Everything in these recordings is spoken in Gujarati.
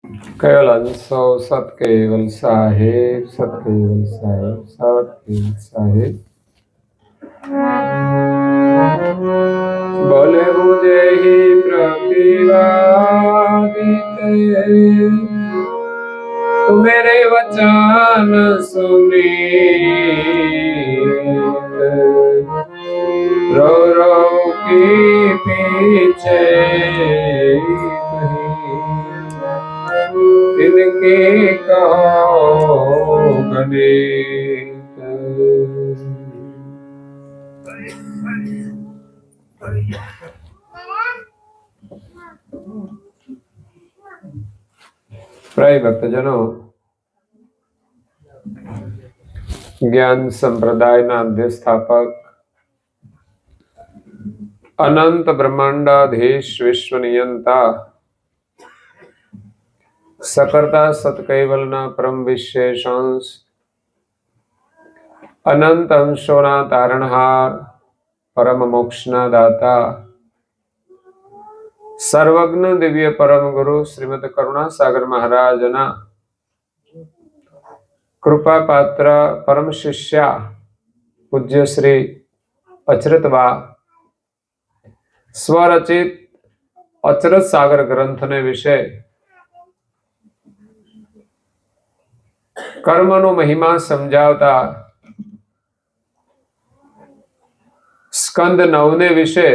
કેવલ અંશો સતકેવલ સાહેબ, સતકેવલ સાહેબ, સતકેવલ સાહેબ. બોલે મુझे ही प्रतिवादिते तू मेरे वचन सुनीत रो रो की पीछे इनके कहो गणित. પ્રાય ભક્તજનો, જ્ઞાન સંપ્રદાયના અધ્યસ્થાપક અનંત બ્રહ્માંડાધીશ વિશ્વ નિયંતા સકર્તા સતકૈવલના પરમ વિશેષાંશ અનંત અંશોના તારણહાર પરમ મોક્ષના દાતા સર્વજ્ઞ દિવ્ય પરમ ગુરુ શ્રીમદ કરુણાસાગર મહારાજના કૃપા પાત્ર પરમ શિષ્યા પૂજ્ય શ્રી અચરતબા સ્વરચિત અચરત સાગર ગ્રંથને વિશે કર્મનો મહિમા સમજાવતા સ્કંદ 9 ને વિશે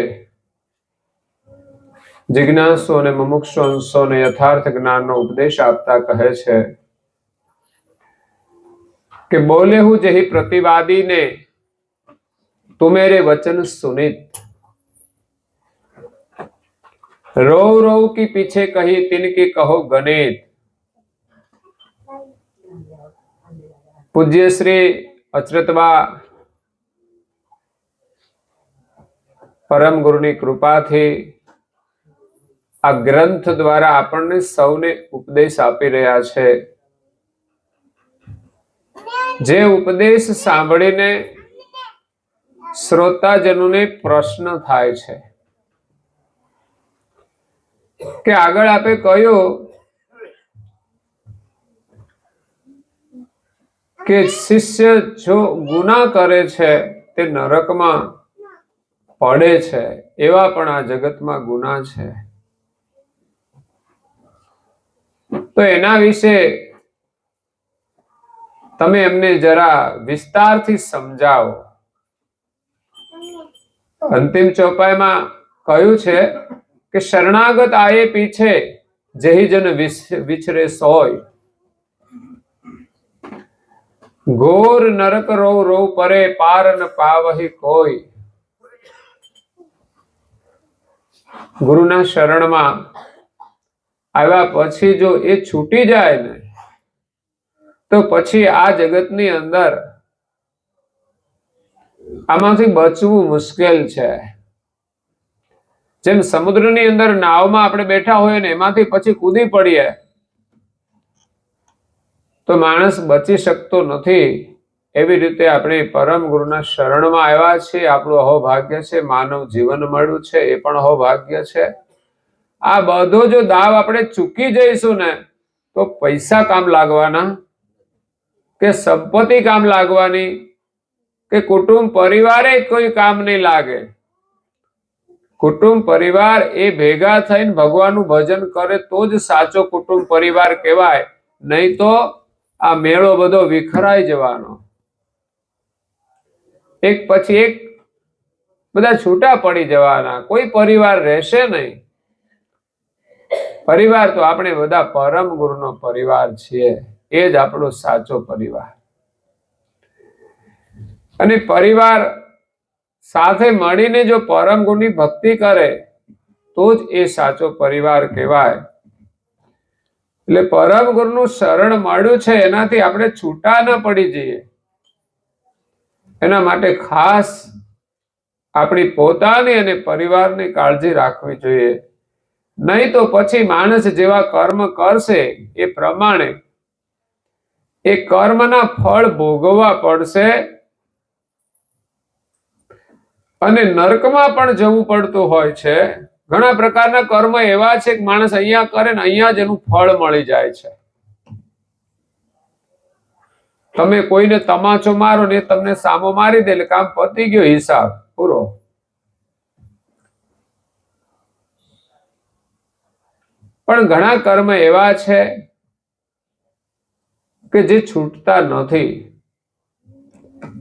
જિજ્ઞાસુ અને મુમુક્ષુ અંશોને યથાર્થ જ્ઞાનનો ઉપદેશ આપતા કહે છે કે બોલે હું જેહી પ્રતિવાદીને તું મેરે વચન સુનિત रो रो की पीछे कही तिनकी कहो गणित. પૂજ્ય શ્રી અચરતબા પરમ ગુરુની કૃપાથી આ ગ્રંથ દ્વારા આપણને સૌને ઉપદેશ આપી રહ્યા છે. જે ઉપદેશ સાંભળીને શ્રોતાજનોને પ્રશ્ન થાય છે કે આગળ આપે કહ્યું કે શિષ્ય જો ગુનાહ કરે છે તે નરકમાં પડે છે, એવા પણ આ જગતમાં ગુનાહ છે. તો એના વિશે તમે એમને જરા વિસ્તારથી સમજાવો. અંતિમ ચોપાઈમાં કહ્યું છે કે શરણાગત આયે પીછે જેહી જન વિચરે સોય ઘોર નરક રો રો પરે પાર ન પાવહી કોઈ. ગુરુના શરણમાં આવ્યા પછી જો એ છૂટી જાય ને તો પછી આ જગતની અંદર આમાંથી બચવું મુશ્કેલ છે. જેમ સમુદ્રની અંદર નાવમાં આપણે બેઠા હોઈએ ને એમાંથી પછી કૂદી પડીએ તો માણસ બચી શકતો નથી. એવી રીતે આપણે પરમ ગુરુના શરણમાં આવ્યા છીએ, આપણું અહોભાગ્ય છે. માનવ જીવન મળ્યું છે એ પણ અહોભાગ્ય છે. આ બધો જો દાવ આપણે ચૂકી જઈશું ને તો પૈસા કામ લાગવાના કે સંપત્તિ કામ લાગવાની કે કુટુંબ પરિવારે કોઈ કામ નહીં લાગે. કુટુંબ પરિવાર એ ભેગા થઈને ભગવાનનું ભજન કરે તો જ સાચો કુટુંબ પરિવાર કહેવાય. નહીં તો આ મેળો બધો વિખરાઈ જવાનો. એક પછી એક બધા છૂટા પડી જવાના, કોઈ પરિવાર રહેશે નહીં. પરિવાર તો આપણે બધા પરમ ગુરુનો પરિવાર છીએ, એ જ આપણો સાચો પરિવાર. અને પરિવાર સાથે મળીને જો પરમ ગુરુની ભક્તિ કરે તો જ એ સાચો પરિવાર કહેવાય. એટલે પરમ ગુરુનું શરણ મળ્યું છે એનાથી આપણે છૂટા ન પડી જઈએ. એના માટે ખાસ આપણી પોતાની અને પરિવારની કાળજી રાખવી જોઈએ. નહીં તો પછી માણસ જેવા કર્મ કરશે એ પ્રમાણે એ કર્મના ફળ ભોગવવા પડશે અને નરકમાં પણ જવું પડતું હોય છે. ઘણા પ્રકારના કર્મ એવા છે કે માણસ અહીંયા કરે ને અહીંયા જ એનું ફળ મળી જાય છે. તમે કોઈને તમાચો મારો ને તમને સામો મારી દે એટલે કામ પતી ગયો, હિસાબ પૂરો. પણ ઘણા કર્મ એવા છે કે જે છૂટતા નથી,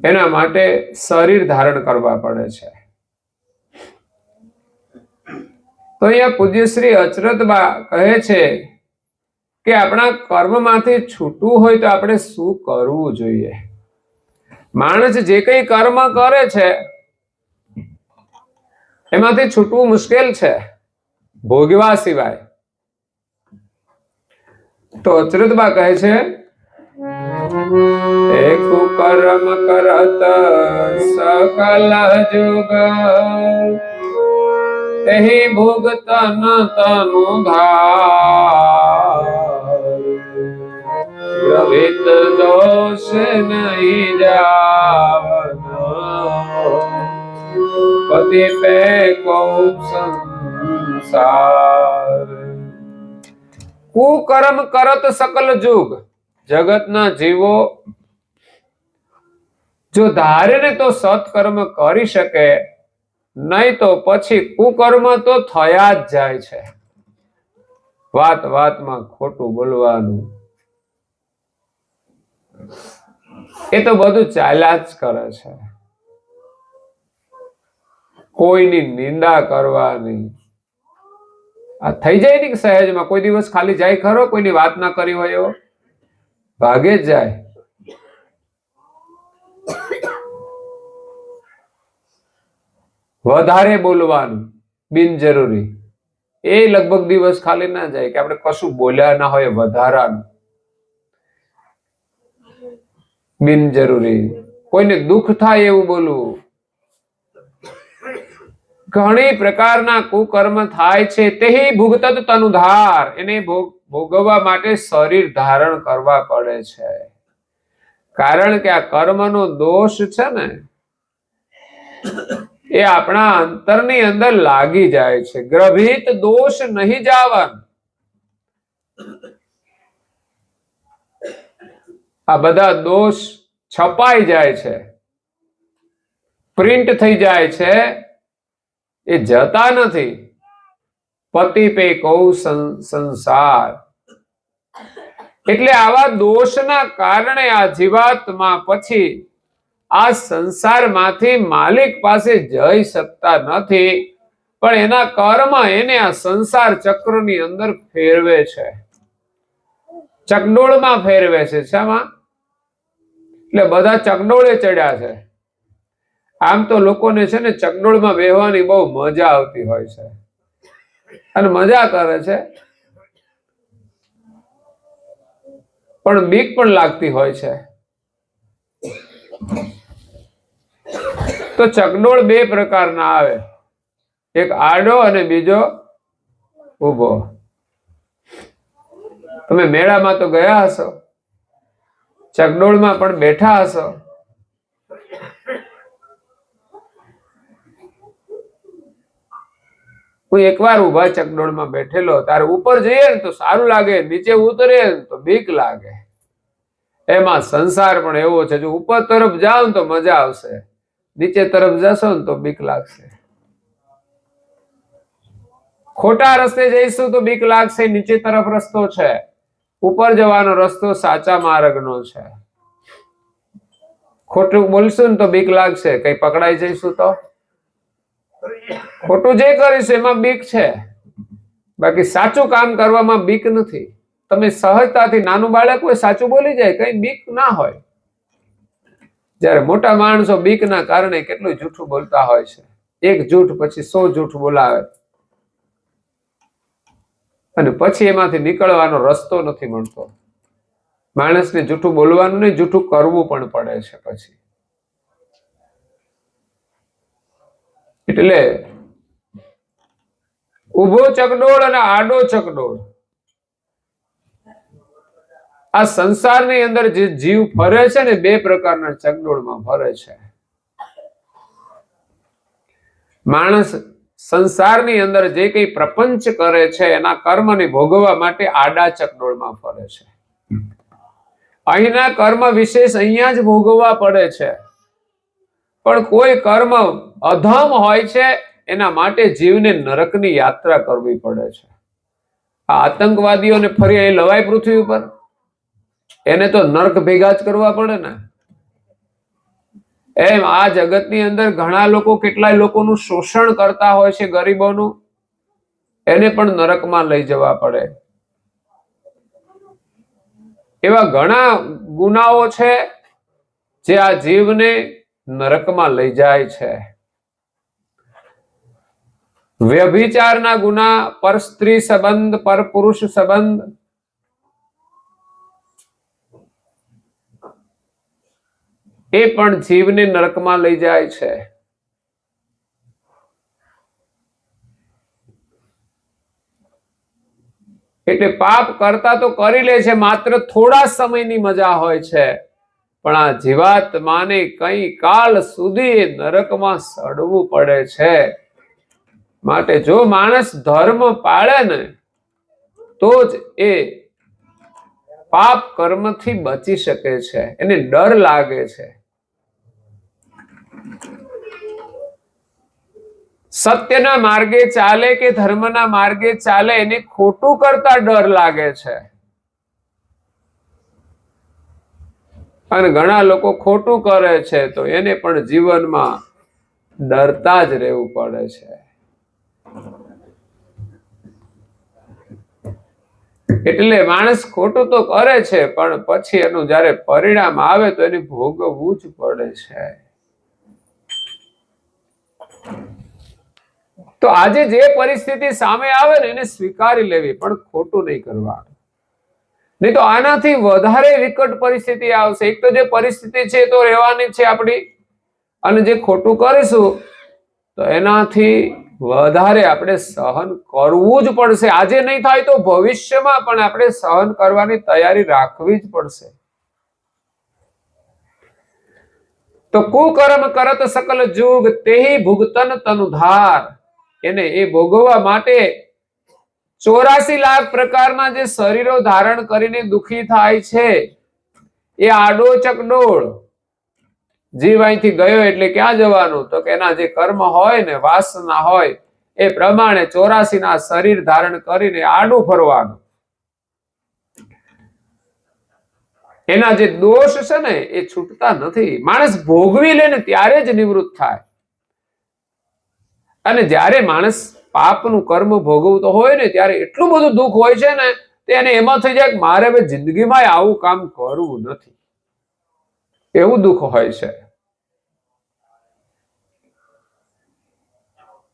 એના માટે શરીર ધારણ કરવા પડે છે. તો અહીંયા પૂજ્ય શ્રી અચરતબા કહે છે કે આપણા કર્મમાંથી છૂટવું હોય તો આપણે શું કરવું જોઈએ. માણસ જે કંઈ કર્મ કરે છે એમાંથી છૂટવું મુશ્કેલ છે, ભોગવા સિવાય. તો અચરતબા કહે છે, એક કર્મ કરત સકલ જુગ, તેહી ભોગતન તનુ ધાર, પ્રવિત દોષ નહીં જાવન, પતિ પે કૌ સંસાર. કુકર્મ કરત સકલ જુગ, જગતના જીવો જો ધારે ને તો સત્કર્મ કરી શકે, નહીં તો પછી કુકર્મ તો થયા જ જાય છે. વાત વાતમાં ખોટું બોલવાનું, એ તો બધું ચાલ્યા જ કરે છે. કોઈની નિંદા કરવાની આ થઈ જાય ને સહેજમાં. કોઈ દિવસ ખાલી જાય ખરો કોઈની વાત ના કરી હોય એવો? ભાગે જ જાય. વધારે બોલવાનું બિનજરૂરી, એ લગભગ દિવસ ખાલી ના જાય કે આપણે કશું બોલ્યા ના હોય વધારાનું. બિનજરૂરી કોઈને દુઃખ થાય એવું બોલવું. ઘણી પ્રકારના કુકર્મ થાય છે. તેહી ભુગતત તનુધાર, એને ભોગવવા માટે શરીર ધારણ કરવા પડે છે. કારણ કે આ કર્મનો દોષ છે ને એ આપણા અંતરની અંદર લાગી જાય છે. ગ્રભિત દોષ નહીં જાવન, આ બધા દોષ છપાઈ જાય છે, પ્રિન્ટ થઈ જાય છે, એ જતા નથી. પતિ પે કૌ સંસાર, એટલે આવા દોષના કારણે આ જીવાત્મા પછી આ સંસારમાંથી માલિક પાસે જઈ શકતા નથી, પણ એના કર્મ એને આ સંસાર ચક્રની અંદર ફેરવે છે, ચકડોળમાં ફેરવે છે. શામાં? એટલે બધા ચકડોળે ચડ્યા છે. આમ તો લોકોને છે ને ચકડોળમાં બેહવાની બહુ મજા આવતી હોય છે અને મજા કરે છે, પણ બીક પણ લાગતી હોય છે. તો ચકડોળ બે પ્રકારના આવે, એક આડો અને બીજો ઊભો. તમે મેળામાં તો ગયા હશો, ચકડોળમાં પણ બેઠા હશો. હું એકવાર ઉભા ચકડોળમાં બેઠેલો, તારે ઉપર જઈએ ને તો સારું લાગે, નીચે ઉતરે તો બીક લાગે. એમાં સંસાર પણ એવો છે, જો ઉપર તરફ જાઓ ને તો મજા આવશે, નીચે તરફ જશો ને તો બીક લાગશે. ખોટા રસ્તે જઈશું તો બીક લાગશે, નીચે તરફ રસ્તો છે, ઉપર જવાનો રસ્તો સાચા માર્ગનો છે. ખોટું બોલશું ને તો બીક લાગશે, કઈ પકડાઈ જઈશું તો. ખોટું જે કરીશું એમાં બીક છે, બાકી સાચું કામ કરવામાં બીક નથી. તમે સહજતાથી, નાનું બાળક હોય સાચું બોલી જાય, કઈ બીક ના હોય. જ્યારે મોટા માણસો બીકના કારણે કેટલું જૂઠું બોલતા હોય છે. એક જૂઠ પછી 100 જૂઠ બોલાવે અને પછી એમાંથી નીકળવાનો રસ્તો નથી મળતો. માણસને જૂઠું બોલવાનું નહીં, જૂઠું કરવું પણ પડે છે પછી. એટલે ઊભો ચકડોળ અને આડો ચકડોળ, આ સંસારની અંદર જે જીવ ફરે છે ને બે પ્રકારના ચકડોળમાં ફરે છે. માણસ સંસારની અંદર જે કંઈ પ્રપંચ કરે છે એના કર્મને ભોગવવા માટે આડા ચકડોળમાં ફરે છે. અહીંના કર્મ વિશેષ અહીંયા જ ભોગવવા પડે છે, પણ કોઈ કર્મ અધમ હોય છે એના માટે જીવને નરકની યાત્રા કરવી પડે છે. આ આતંકવાદીઓને ફરી અહીં લવાય પૃથ્વી ઉપર, એને તો નર્ક ભેગા જ કરવા પડે ને. એમ આ જગતની અંદર ઘણા લોકો કેટલાય લોકોનું શોષણ કરતા હોય છે, ગરીબોનું, એને પણ નરકમાં લઈ જવા પડે. એવા ઘણા ગુનાઓ છે જે આ જીવને નરકમાં લઈ જાય છે. વ્યભિચારના ગુના, પર સ્ત્રી સંબંધ, પર પુરુષ સંબંધ, એ પણ જીવને નરકમાં લઈ જાય છે. એટલે પાપ કરતા તો કરી લે છે, માત્ર થોડા સમયની મજા હોય છે, પણ આ જીવાત્માને કઈ કાળ સુધી નરકમાં સડવું પડે છે. માટે જો માણસ ધર્મ પાળે ને તો જ એ પાપ કર્મથી બચી શકે છે, એને ડર લાગે છે. સત્યના માર્ગે ચાલે કે ધર્મના માર્ગે ચાલે, એને ખોટું કરતા ડર લાગે છે. અને ઘણા લોકો ખોટું કરે છે તો એને પણ જીવનમાં ડરતા જ રહેવું પડે છે. એટલે માણસ ખોટું તો કરે છે, પણ પછી એનું જયારે પરિણામ આવે તો એને ભોગવવું જ પડે છે. તો આજે જે પરિસ્થિતિ સામે આવે ને એને સ્વીકારી લેવી, પણ ખોટું નહીં કરવાનું. નહીં તો આનાથી વધારે વિકટ પરિસ્થિતિ આવશે. એક તો જે પરિસ્થિતિ છે તો રહેવાની છે આપણી, અને જે ખોટું કરીશું તો એનાથી વધારે આપણે સહન કરવું જ પડશે. આજે નહીં થાય તો ભવિષ્યમાં પણ આપણે સહન કરવાની તૈયારી રાખવી જ પડશે. તો કુકર્મ કરત સકલ જુગ, તેહી ભુગતન તનુધાર. એને એ ભોગવવા માટે 84 લાખ પ્રકારના જે શરીરો ધારણ કરીને દુખી થાય છે, એ આડો ચકડોળ. જીવ અહીંથી ગયો એટલે ક્યાં જવાનું? તો કે એના જે કર્મ હોય ને, વાસના હોય, એ પ્રમાણે 84 ના શરીર ધારણ કરીને આડું ફરવાનું. એના જે દોષ છે ને એ છૂટતા નથી. માણસ ભોગવી લે ને ત્યારે જ નિવૃત્ત થાય. અને જ્યારે માણસ પાપનું કર્મ ભોગવતો હોય ને ત્યારે એટલું બધું દુઃખ હોય છે ને, તેને એમાં થઈ જાય કે મારે હવે જિંદગીમાં આવું કામ કરવું નથી, એવું દુઃખ હોય છે.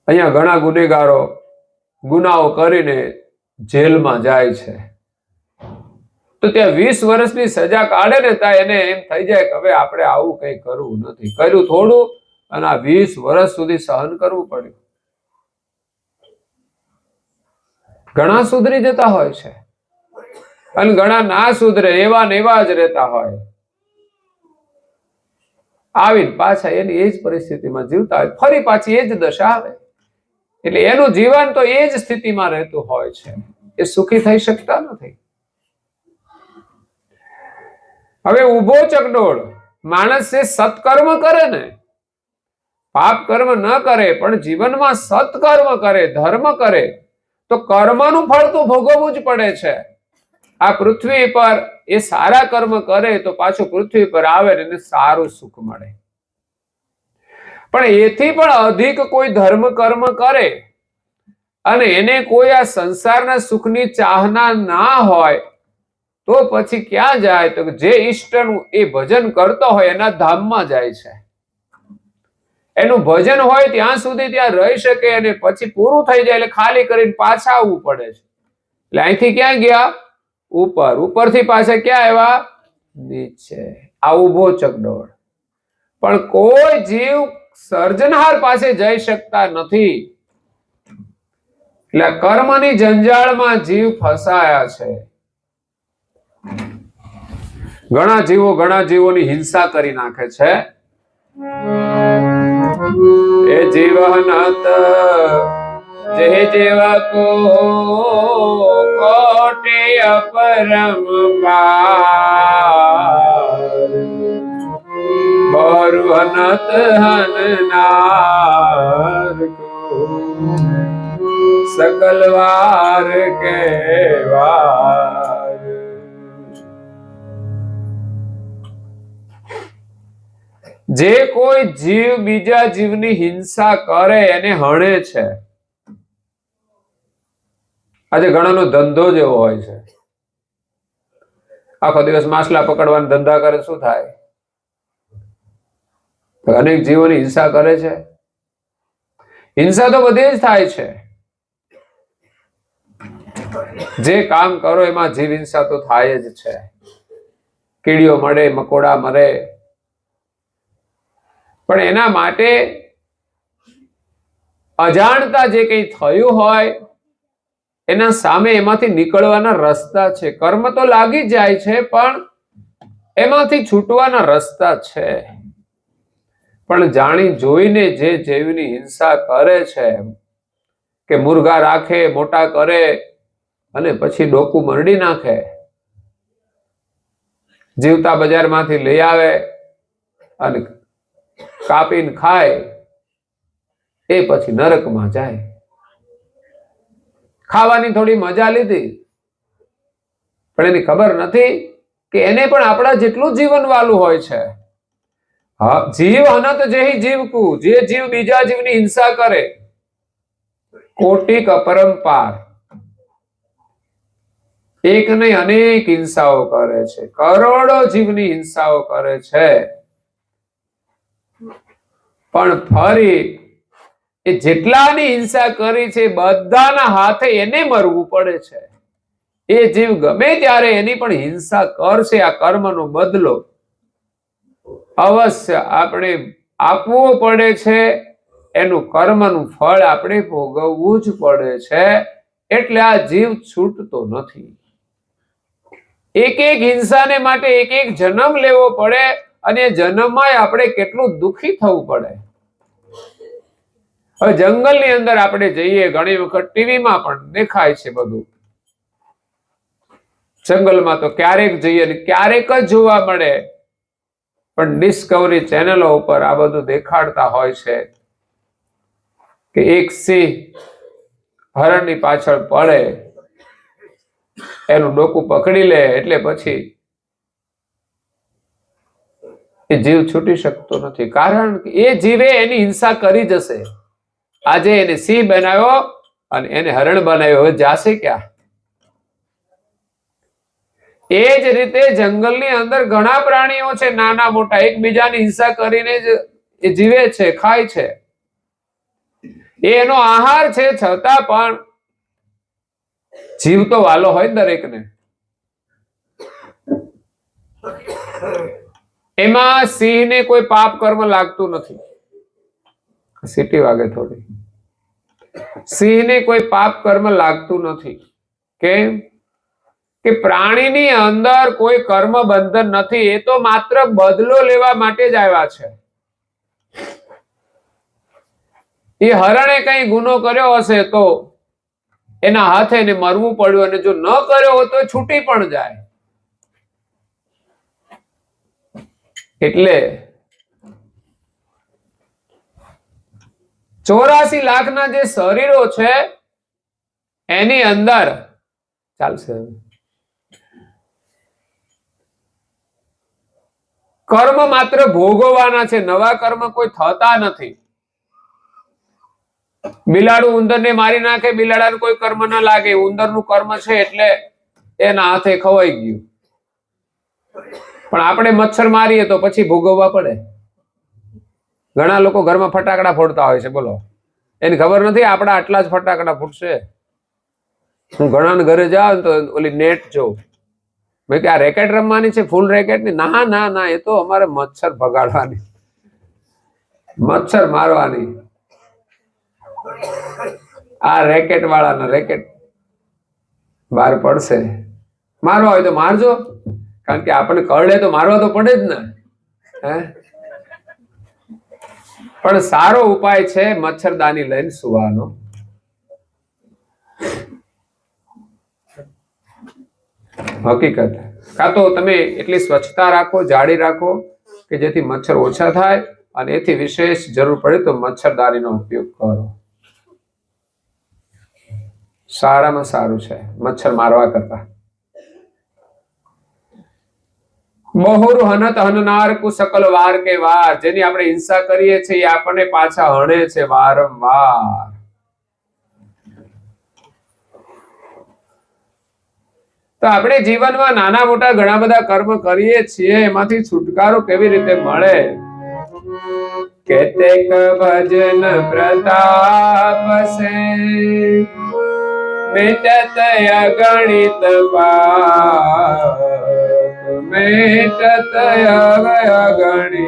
અહીંયા ઘણા ગુનેગારો ગુનાઓ કરીને જેલમાં જાય છે, તો ત્યાં 20 વર્ષની સજા કાઢે ને ત્યાં એને એમ થઈ જાય કે હવે આપણે આવું કઈ કરવું નથી. કર્યું થોડું અને આ 20 વર્ષ સુધી સહન કરવું પડ્યું. ઘણા સુધરી જતા હોય છે અને ઘણા ના સુધરે, એવા ને એવા જ રહેતા હોય. આવીને પાછા એની એ જ પરિસ્થિતિમાં જીવતા હોય, ફરી પાછી એ જ દશા આવે. એટલે એનું જીવન તો એ જ સ્થિતિમાં રહેતું હોય છે, એ સુખી થઈ શકતા નથી. હવે ઉભો ચકડોળ માણસ એ સત્કર્મ કરે ને, પાપ કર્મ ન કરે પણ જીવનમાં સત્કર્મ કરે, ધર્મ કરે, તો કર્મનું ફળ તો ભોગવવું જ પડે છે. આ પૃથ્વી પર એ સારા કર્મ કરે તો પાછું પૃથ્વી પર આવે ને એને સારું સુખ મળે. પણ એથી પણ અધિક કોઈ ધર્મ કર્મ કરે અને એને કોઈ આ સંસારના સુખની ચાહના ના હોય તો પછી ક્યાં જાય? તો જે ઈષ્ટનું એ ભજન કરતો હોય એના ધામમાં જાય છે. એનું ભજન હોય ત્યાં સુધી ત્યાં રહી શકે, અને પછી પૂરું થઈ જાય એટલે ખાલી કરીને પાછા આવવું પડે છે. એટલે અહીંથી ક્યાં ગયા? ઉપર. ઉપરથી પાછા ક્યાં આવ્યા? નીચે. આ ઉભો ચકડોળ. પણ કોઈ જીવ સર્જનહાર પાસે જઈ શકતા નથી. એટલે કર્મની જંજાળમાં જીવ ફસાયા છે. ઘણા જીવોની હિંસા કરી નાખે છે. એ જીવનત જે જેવા કો કોટે અપરમ પાર બરુ અનત હનનાર કો सकल वार के वार। जे कोई जीव बीजा जीवनी हिंसा करे એને હણે છે। આજે ઘણાનો ધંધો જેવો હોય છે, આખો દિવસ માછલા પકડવાના ધંધા કરે, શું થાય? અનેક જીવોની હિંસા કરે છે। હિંસા તો બધે જ થાય છે, જે કામ કરો એમાં જીવ હિંસા તો થાય જ છે। કીડીઓ મળે, મકોડા મરે, પણ એના માટે અજાણતા જે કંઈ થયું હોય એના સામે એમાંથી નીકળવાના રસ્તા છે। કર્મ તો લાગી જાય છે, પણ એમાંથી છૂટવાના રસ્તા છે। પણ જાણી જોઈને જે જીવની હિંસા કરે છે, કે મુર્ગા રાખે, મોટા કરે અને પછી ડોકું મરડી નાખે, જીવતા બજારમાંથી લઈ આવે અને કાપીને ખાય, એ પછી નરકમાં જાય। ખાવાની થોડી મજા લીધી, પણ એની ખબર નથી કે એને પણ આપણા જેટલું જીવન વાલું હોય છે। હા, જીવ અનંત જેહી જીવકુ, જે જીવ બીજા જીવની હિંસા કરે, કોટિક અપરંપાર, એક નહીં અનેક હિંસાઓ કરે છે, કરોડો જીવની હિંસાઓ કરે છે, પણ ફરી એ જેટલાની હિંસા કરી છે બધાના હાથે એને મરવું પડે છે। એ જીવ ગમે ત્યારે એની પણ હિંસા કરશે, આ કર્મનો બદલો અવશ્ય આપણે આપવો પડે છે, એનું કર્મનું ફળ આપણે ભોગવવું જ પડે છે। એટલે આ જીવ છૂટતો નથી। એક એક હિંસાને માટે એક એક જન્મ લેવો પડે, અને જન્મમાં આપણે કેટલું દુઃખી થવું પડે। હવે જંગલની અંદર આપણે જઈએ, ઘણી વખત ટીવીમાં પણ દેખાય છે બધું, જંગલમાં તો ક્યારેક જઈએ ને ક્યારેક જ જોવા મળે, પણ ડિસ્કવરી ચેનલો ઉપર આ બધું દેખાડતા હોય છે કે એક સિંહ હરણની પાછળ પડે, એનું ડોકું પકડી લે, એટલે પછી એ જીવ છૂટી શકતો નથી, કારણ કે એ જીવે એની હિંસા કરી જશે। આજે એને સિંહ બનાવ્યો અને એને હરણ બનાવ્યો, હવે જાશે ક્યાં? એ જ રીતે જંગલની અંદર ઘણા પ્રાણીઓ છે, નાના મોટા, એકબીજાની હિંસા કરીને જ એ જીવે છે, ખાય છે, એનો આહાર છે, છતાં પણ જીવ તો વાલો હોય દરેકને। એમાં સિંહને કોઈ પાપ કર્મ લાગતું નથી। સીટી વાગે થોડી। સિંહને કોઈ પાપ કર્મ લાગતું નથી। કેમ? કે પ્રાણીની અંદર કોઈ કર્મ બંધન નથી, એ તો માત્ર બદલો લેવા માટે જ આવ્યા છે। એ હરણે કઈ ગુનો કર્યો હશે તો એના હાથે એને મરવું પડ્યું, અને જો ન કર્યો હોય તો છૂટી પણ જાય। એટલે 84 લાખના જે શરીરો છે એની અંદર ચાલશે કર્મ માત્ર ભોગવવાના છે, નવા કર્મ કોઈ થતા નથી। બિલાડું ઉંદરને મારી નાખે, બિલાડાને કોઈ કર્મ ના લાગે, ઉંદરનું કર્મ છે એટલે એના હાથે ખવાઈ ગયું, પણ આપણે મચ્છર મારીએ તો પછી ભોગવવા પડે। ઘણા લોકો ઘરમાં ફટાકડા ફોડતા હોય છે, બોલો એની ખબર નથી આપડા આટલા જ ફટાકડા ફૂટશે। હું ઘણા ઘરે જાઉં તો ઓલી નેટ જોઉં, મેં કે આ રેકેટ રમવાની છે, ફૂલ રેકેટ ની? ના ના ના, એ તો અમારે મચ્છર ભગાડવાની, મચ્છર મારવાની। આ રેકેટ વાળાના રેકેટ બહાર પડશે, મારવા હોય તો મારજો, કારણ કે આપણને કરડે તો મારવા તો પડે જ ને। હે, પણ સારો ઉપાય છે મચ્છરદાની લઈને સુવાનો। હકીકત. કાં તો તમે એટલી સ્વચ્છતા રાખો, જાળી રાખો કે જેથી મચ્છર ઓછા થાય, અને એથી વિશેષ જરૂર પડે તો મચ્છરદાનીનો ઉપયોગ કરો. સારામાં સારું છે મચ્છર મારવા કરતા. બહુર હનત હનનાર કુ સકલ વાર કે વાર. જેની આપણે હિંસા કરીએ છીએ એ આપણને પાછા હણે છે વારંવાર. તો આપણે જીવનમાં નાના મોટા ઘણા બધા કર્મ કરીએ છીએ, એમાંથી છુટકારો કેવી રીતે મળે? કેતેક ભજન પ્રતાપ સે મિટત અગણિત પાપ, મિટત અગણિત.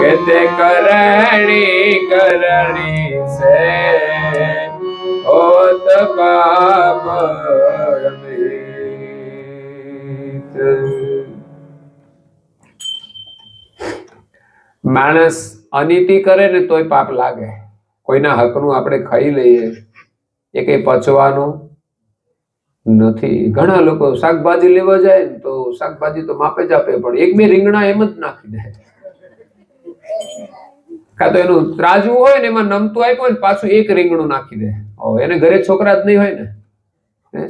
કેતે કરણી કરણી સે હોત પાપ. માણસ અનીતિ કરે ને તોય પાપ લાગે. કોઈના હકનું આપણે ખાઈ લઈએ એ કઈ પચવાનું નથી. ઘણા લોકો શાકભાજી લેવા જાય ને તો શાકભાજી તો માપે જ આપે, પણ એક બે રીંગણા એમ જ નાખી દે. કાં તો એનું ત્રાજવું હોય ને એમાં નમતું આપ્યું ને પાછું એક રીંગણું નાખી દે. એને ઘરે છોકરા જ નહીં હોય ને,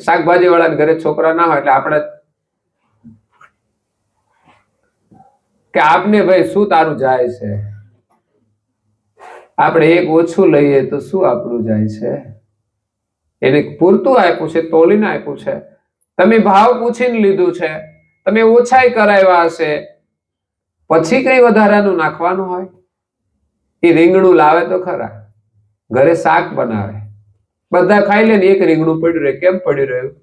શાકભાજી વાળાને ઘરે છોકરા ના હોય એટલે આપણે કે આપને ભાઈ શું તારું જાય છે, આપણે એક ઓછું લઈએ તો શું આપણું જાય છે? એને પૂરતું આપ્યું છે, તોલીને આપ્યું છે. તમે ભાવ પૂછીને લીધું છે, તમે ઓછાઈ કરાવ્યા હશે, પછી કઈ વધારાનું નાખવાનું હોય? એ રીંગણું લાવે તો ખરા, ઘરે શાક બનાવે, બધા ખાઈ લે ને એક રીંગણું પડ્યું રહે. કેમ પડ્યું રહ્યું?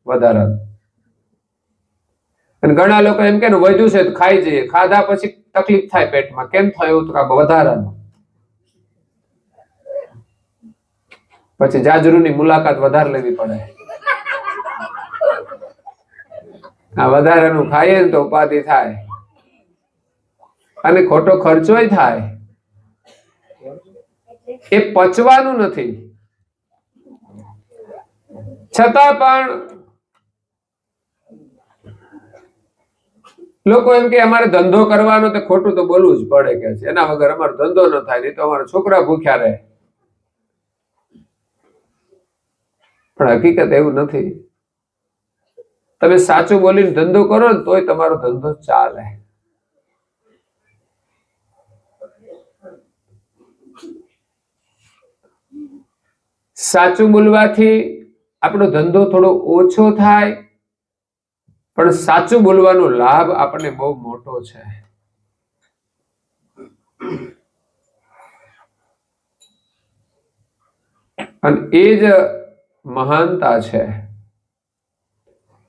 વધારાનું. અને ઘણા લોકો એમ કે વધ્યું છે તો ખાઈ જઈએ, ખાધા પછી તકલીફ થાય પેટમાં. કેમ થયું? તો વધારાનું. પછી જાજરૂની મુલાકાત વધારે લેવી પડે. આ વધારાનું ખાઈએ ને તો ઉપાધિ થાય અને ખોટો ખર્ચોય થાય. એ પચવાનું નથી. છતાં પણ લોકો એમ કે અમારે ધંધો કરવાનો, તો ખોટું તો બોલવું જ પડે કે છે, એના વગર અમારો ધંધો ન થાય, નહીં તો અમારા છોકરા ભૂખ્યા રહે. પણ હકીકત એવું નથી. તમે સાચું બોલીને ધંધો કરો ને તોય તમારો ધંધો ચાલે. સાચું બોલવાથી આપણો ધંધો થોડો ઓછો થાય, પણ સાચું બોલવાનો લાભ આપણને બહુ મોટો છે. અને એ જ મહાનતા છે,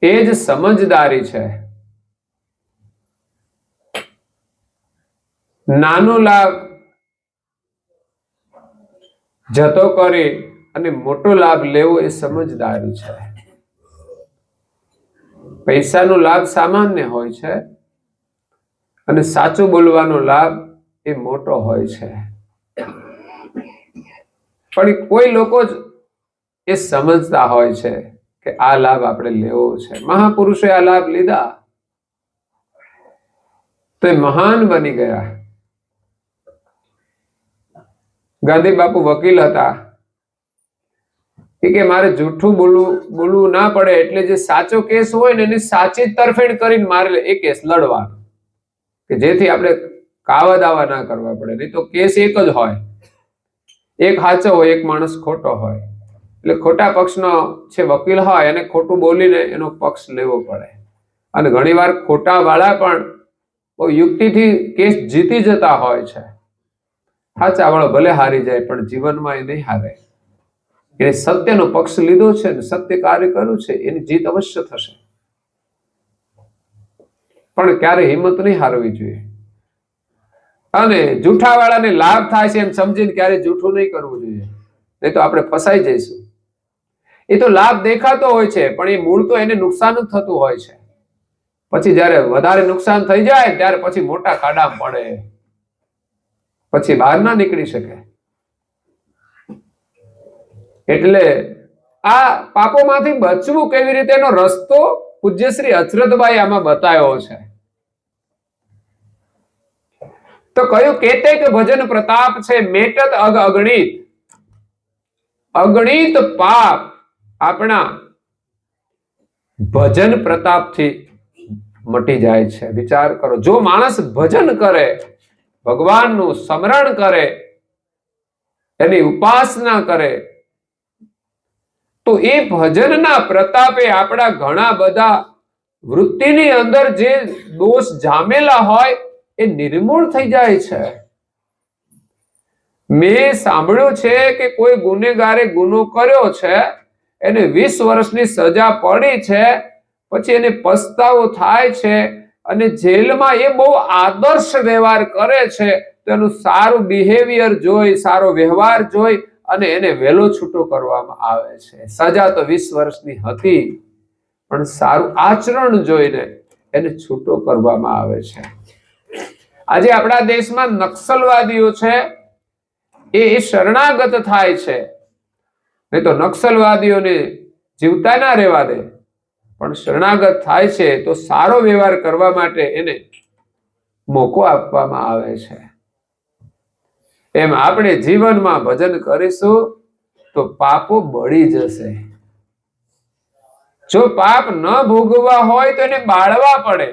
એ જ સમજદારી છે. નાનો લાભ જતો કરી અને મોટો લાભ લેવો એ સમજદારી છે. પૈસાનો લાભ સામાન્ય હોય છે અને સાચું બોલવાનો લાભ એ મોટો હોય છે. પણ કોઈ લોકો જ એ સમજતા હોય છે કે આ લાભ આપણે લેવો છે. મહાપુરુષે આ લાભ લીધા તો એ મહાન બની ગયા. ગાંધી બાપુ વકીલ હતા કે મારે જૂઠું બોલવું ના પડે એટલે જે સાચો કેસ હોય ને એની સાચી તરફેણ કરીને મારે એ કેસ લડવાનો, કે જેથી આપણે કાવા દાવા ના કરવા પડે. નહીં તો કેસ એક જ હોય, એક સાચો હોય, એક માણસ ખોટો હોય. એટલે ખોટા પક્ષનો છે વકીલ હોય અને ખોટું બોલીને એનો પક્ષ લેવો પડે. અને ઘણીવાર ખોટા વાળા પણ બહુ યુક્તિથી કેસ જીતી જતા હોય છે. સાચા વાળો ભલે હારી જાય પણ જીવનમાં એ નહીં હારે. એને સત્યનો પક્ષ લીધો છે ને સત્ય કાર્ય કર્યું છે, એની જીત અવશ્ય થશે. પણ ક્યારે હિંમત નહીં હારવી જોઈએ. અને જૂઠા વાળાને લાભ થાય છે એમ સમજીને ક્યારે જૂઠું નહીં કરવું જોઈએ, નહીં તો આપણે ફસાઈ જઈશું. એ તો લાભ દેખાતો હોય છે પણ એ મૂળ તો એને નુકસાન જ થતું હોય છે. પછી જયારે વધારે નુકસાન થઈ જાય ત્યારે પછી મોટા ખાડામાં પડે, પછી બહાર ના નીકળી શકે. એટલે આ પાપોમાંથી બચવું કેવી રીતે એનો રસ્તો પૂજ્ય શ્રી અચરતભાઈ આમાં બતાવ્યો છે. તો કયું કેતે કે ભજન પ્રતાપ છે મેટત અગ અગણિત. અગણિત પાપ આપણા ભજન પ્રતાપથી મટી જાય છે. વિચાર કરો, જો માણસ ભજન કરે, ભગવાનનું સ્મરણ કરે, એની ઉપાસના કરે, તો એ ભજનના પ્રતાપે આપણા ઘણા બધા વૃત્તિની અંદર જે દોષ જામેલા હોય એ નિર્મૂળ થઈ જાય છે. મેં સાંભળ્યું છે કે કોઈ ગુનેગારે ગુનો કર્યો છે, એને 20 વર્ષની સજા પડી છે, પછી એને પસ્તાવો થાય છે અને જેલમાં એ બહુ આદર્શ વ્યવહાર કરે છે, તો એનું સારું બિહેવિયર જોઈ, સારો વ્યવહાર જોઈ અને એને વહેલો છૂટો કરવામાં આવે છે. સજા તો 20 વર્ષની હતી, પણ સારું આચરણ જોઈને એને છૂટો કરવામાં આવે છે. આજે આપણા દેશમાં નક્સલવાદીઓ છે, એ શરણાગત થાય છે. નહીં તો નક્સલવાદીઓને જીવતા ના રહેવા દે, પણ શરણાગત થાય છે તો સારો વ્યવહાર કરવા માટે એને મોકો આપવામાં આવે છે. એમ આપણે જીવનમાં ભજન કરીશું તો પાપો બળી જશે. જો પાપ ન ભોગવવા હોય તો એને બાળવા પડે.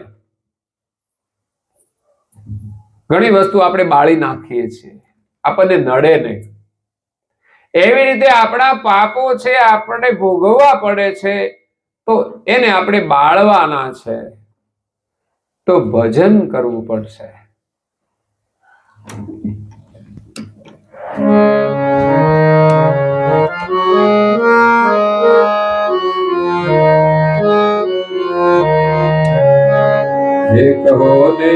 ઘણી વસ્તુ આપણે બાળી નાખીએ છીએ, આપણને નડે નહીં. એવી રીતે આપણા પાપો છે આપણે ભોગવવા પડે છે, તો એને આપણે બાળવાના છે. તો ભજન કરવું પડશે. હે કહો ને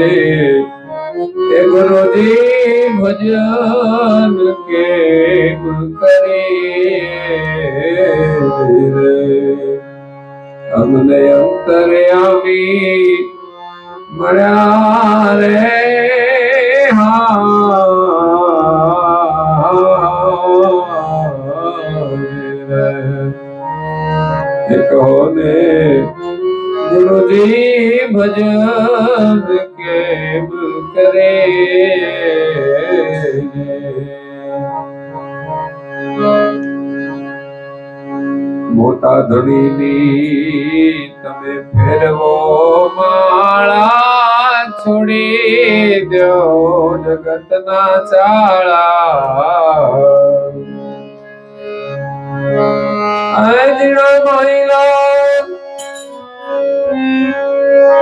એ ગુરુજી ભજન કેમ કરીએ રે, અમને અંતર્યામી મળ્યા રે. કહો ને ગુરુજી ભજન કેમ કરે. મોટા ધણીની તમે ફેરવો માળા, છોડી દો જગતના ચાળા. અજીણો મહિલા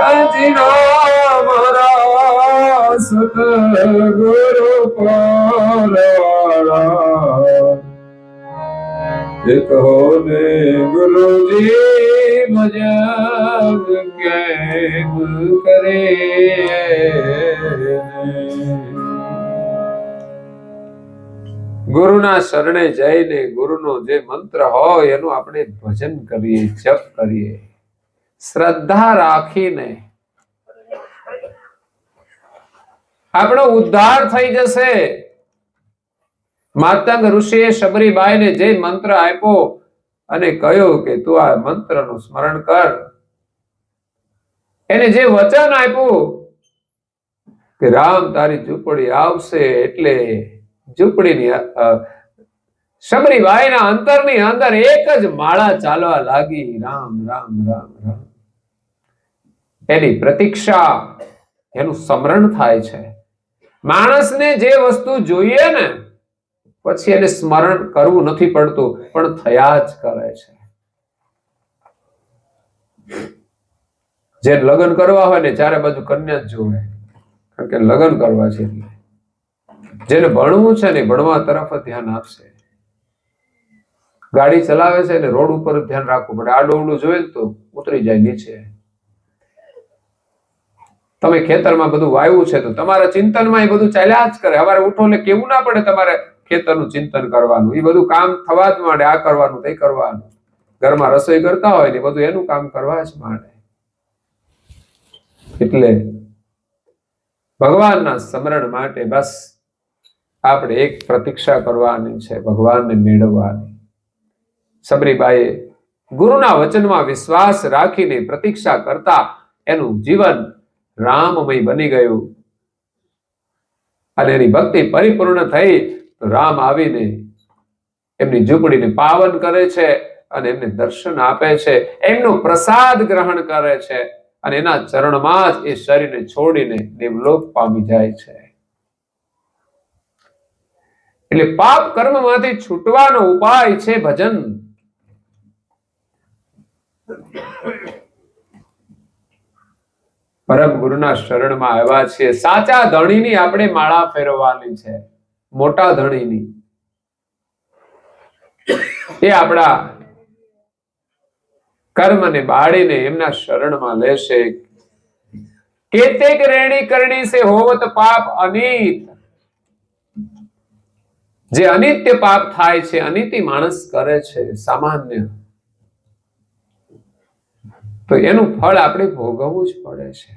અજીણો મારા સતગુરુ પાલવાળા. કહો ને ગુરુજી ભજન કેમ કરે. ગુરુના શરણે જઈને ગુરુનો જે મંત્ર હોય એનું આપણે ભજન કરીએ, જપ કરીએ, શ્રદ્ધા રાખીને આપણો ઉદ્ધાર થઈ જશે. માતંગ ઋષિએ શબરીબાઈને જે મંત્ર આપ્યો અને કહ્યું કે તું આ મંત્રનું સ્મરણ કર, એને જે વચન આપ્યું કે રામ તારી ઝૂંપડી આવશે, એટલે ઝૂંપડીની શબરીબાઈના અંતરની અંદર એક જ માળા ચાલવા લાગી, રામ રામ રામ રામ. એની પ્રતીક્ષા, એનું સ્મરણ થાય છે. માણસને જે વસ્તુ જોઈએ ને પછી એને સ્મરણ કરવું નથી પડતું, પણ થયા જ કરે છે. જે લગ્ન કરવા હોય ને ચારે બાજુ કન્યા જ જોવે, કારણ કે લગ્ન કરવા છે. એટલે જેને ભણવું છે ને ભણવા તરફ ધ્યાન આપશે. ગાડી ચલાવે છે ને રોડ ઉપર ધ્યાન રાખવું પડે. આડોવડું જોયે તો ઉતરી જાય નીચે. તમે ખેતરમાં બધું વાવ્યું છે તો તમારા ચિંતનમાં એ બધું ચાલ્યા જ કરે. સવારે ઉઠો એટલે કેવું ના પડે તમારે ખેતરનું ચિંતન કરવાનું. એ બધું કામ થવા જ માંડે, આ કરવાનું તે કરવાનું. ઘરમાં રસોઈ કરતા હોય ને બધું એનું કામ કરવા જ માંડે. એટલે ભગવાનના સ્મરણ માટે બસ આપણે એક પ્રતીક્ષા કરવાની છે, ભગવાનને મેળવવાની. સબરીબાઈએ ગુરુના વચનમાં વિશ્વાસ રાખીને પ્રતીક્ષા કરતા એનું જીવન રામમય બની ગયું અને એની ભક્તિ પરિપૂર્ણ થઈ તો રામ આવીને એમની ઝૂંપડીને પાવન કરે છે અને એમને દર્શન આપે છે, એમનો પ્રસાદ ગ્રહણ કરે છે અને એના ચરણમાં જ એ શરીરને છોડીને દેવલોક પામી જાય છે. એટલે પાપ કર્મમાંથી છૂટવાનો ઉપાય છે ભજન. પરમ ગુરુના શરણમાં આવ્યા છીએ. સાચા ધણીની આપણે માળા ફેરવવાની છે, મોટા ધણીની. એ આપણા કર્મને બાળીને એમના શરણમાં લેશે. કેતેક રેણી કરણી સે હોવત પાપ અનિત. જે અનિત્ય પાપ થાય છે, અનિતિ માણસ કરે છે સામાન્ય, તો એનું ફળ આપણે ભોગવવું જ પડે છે.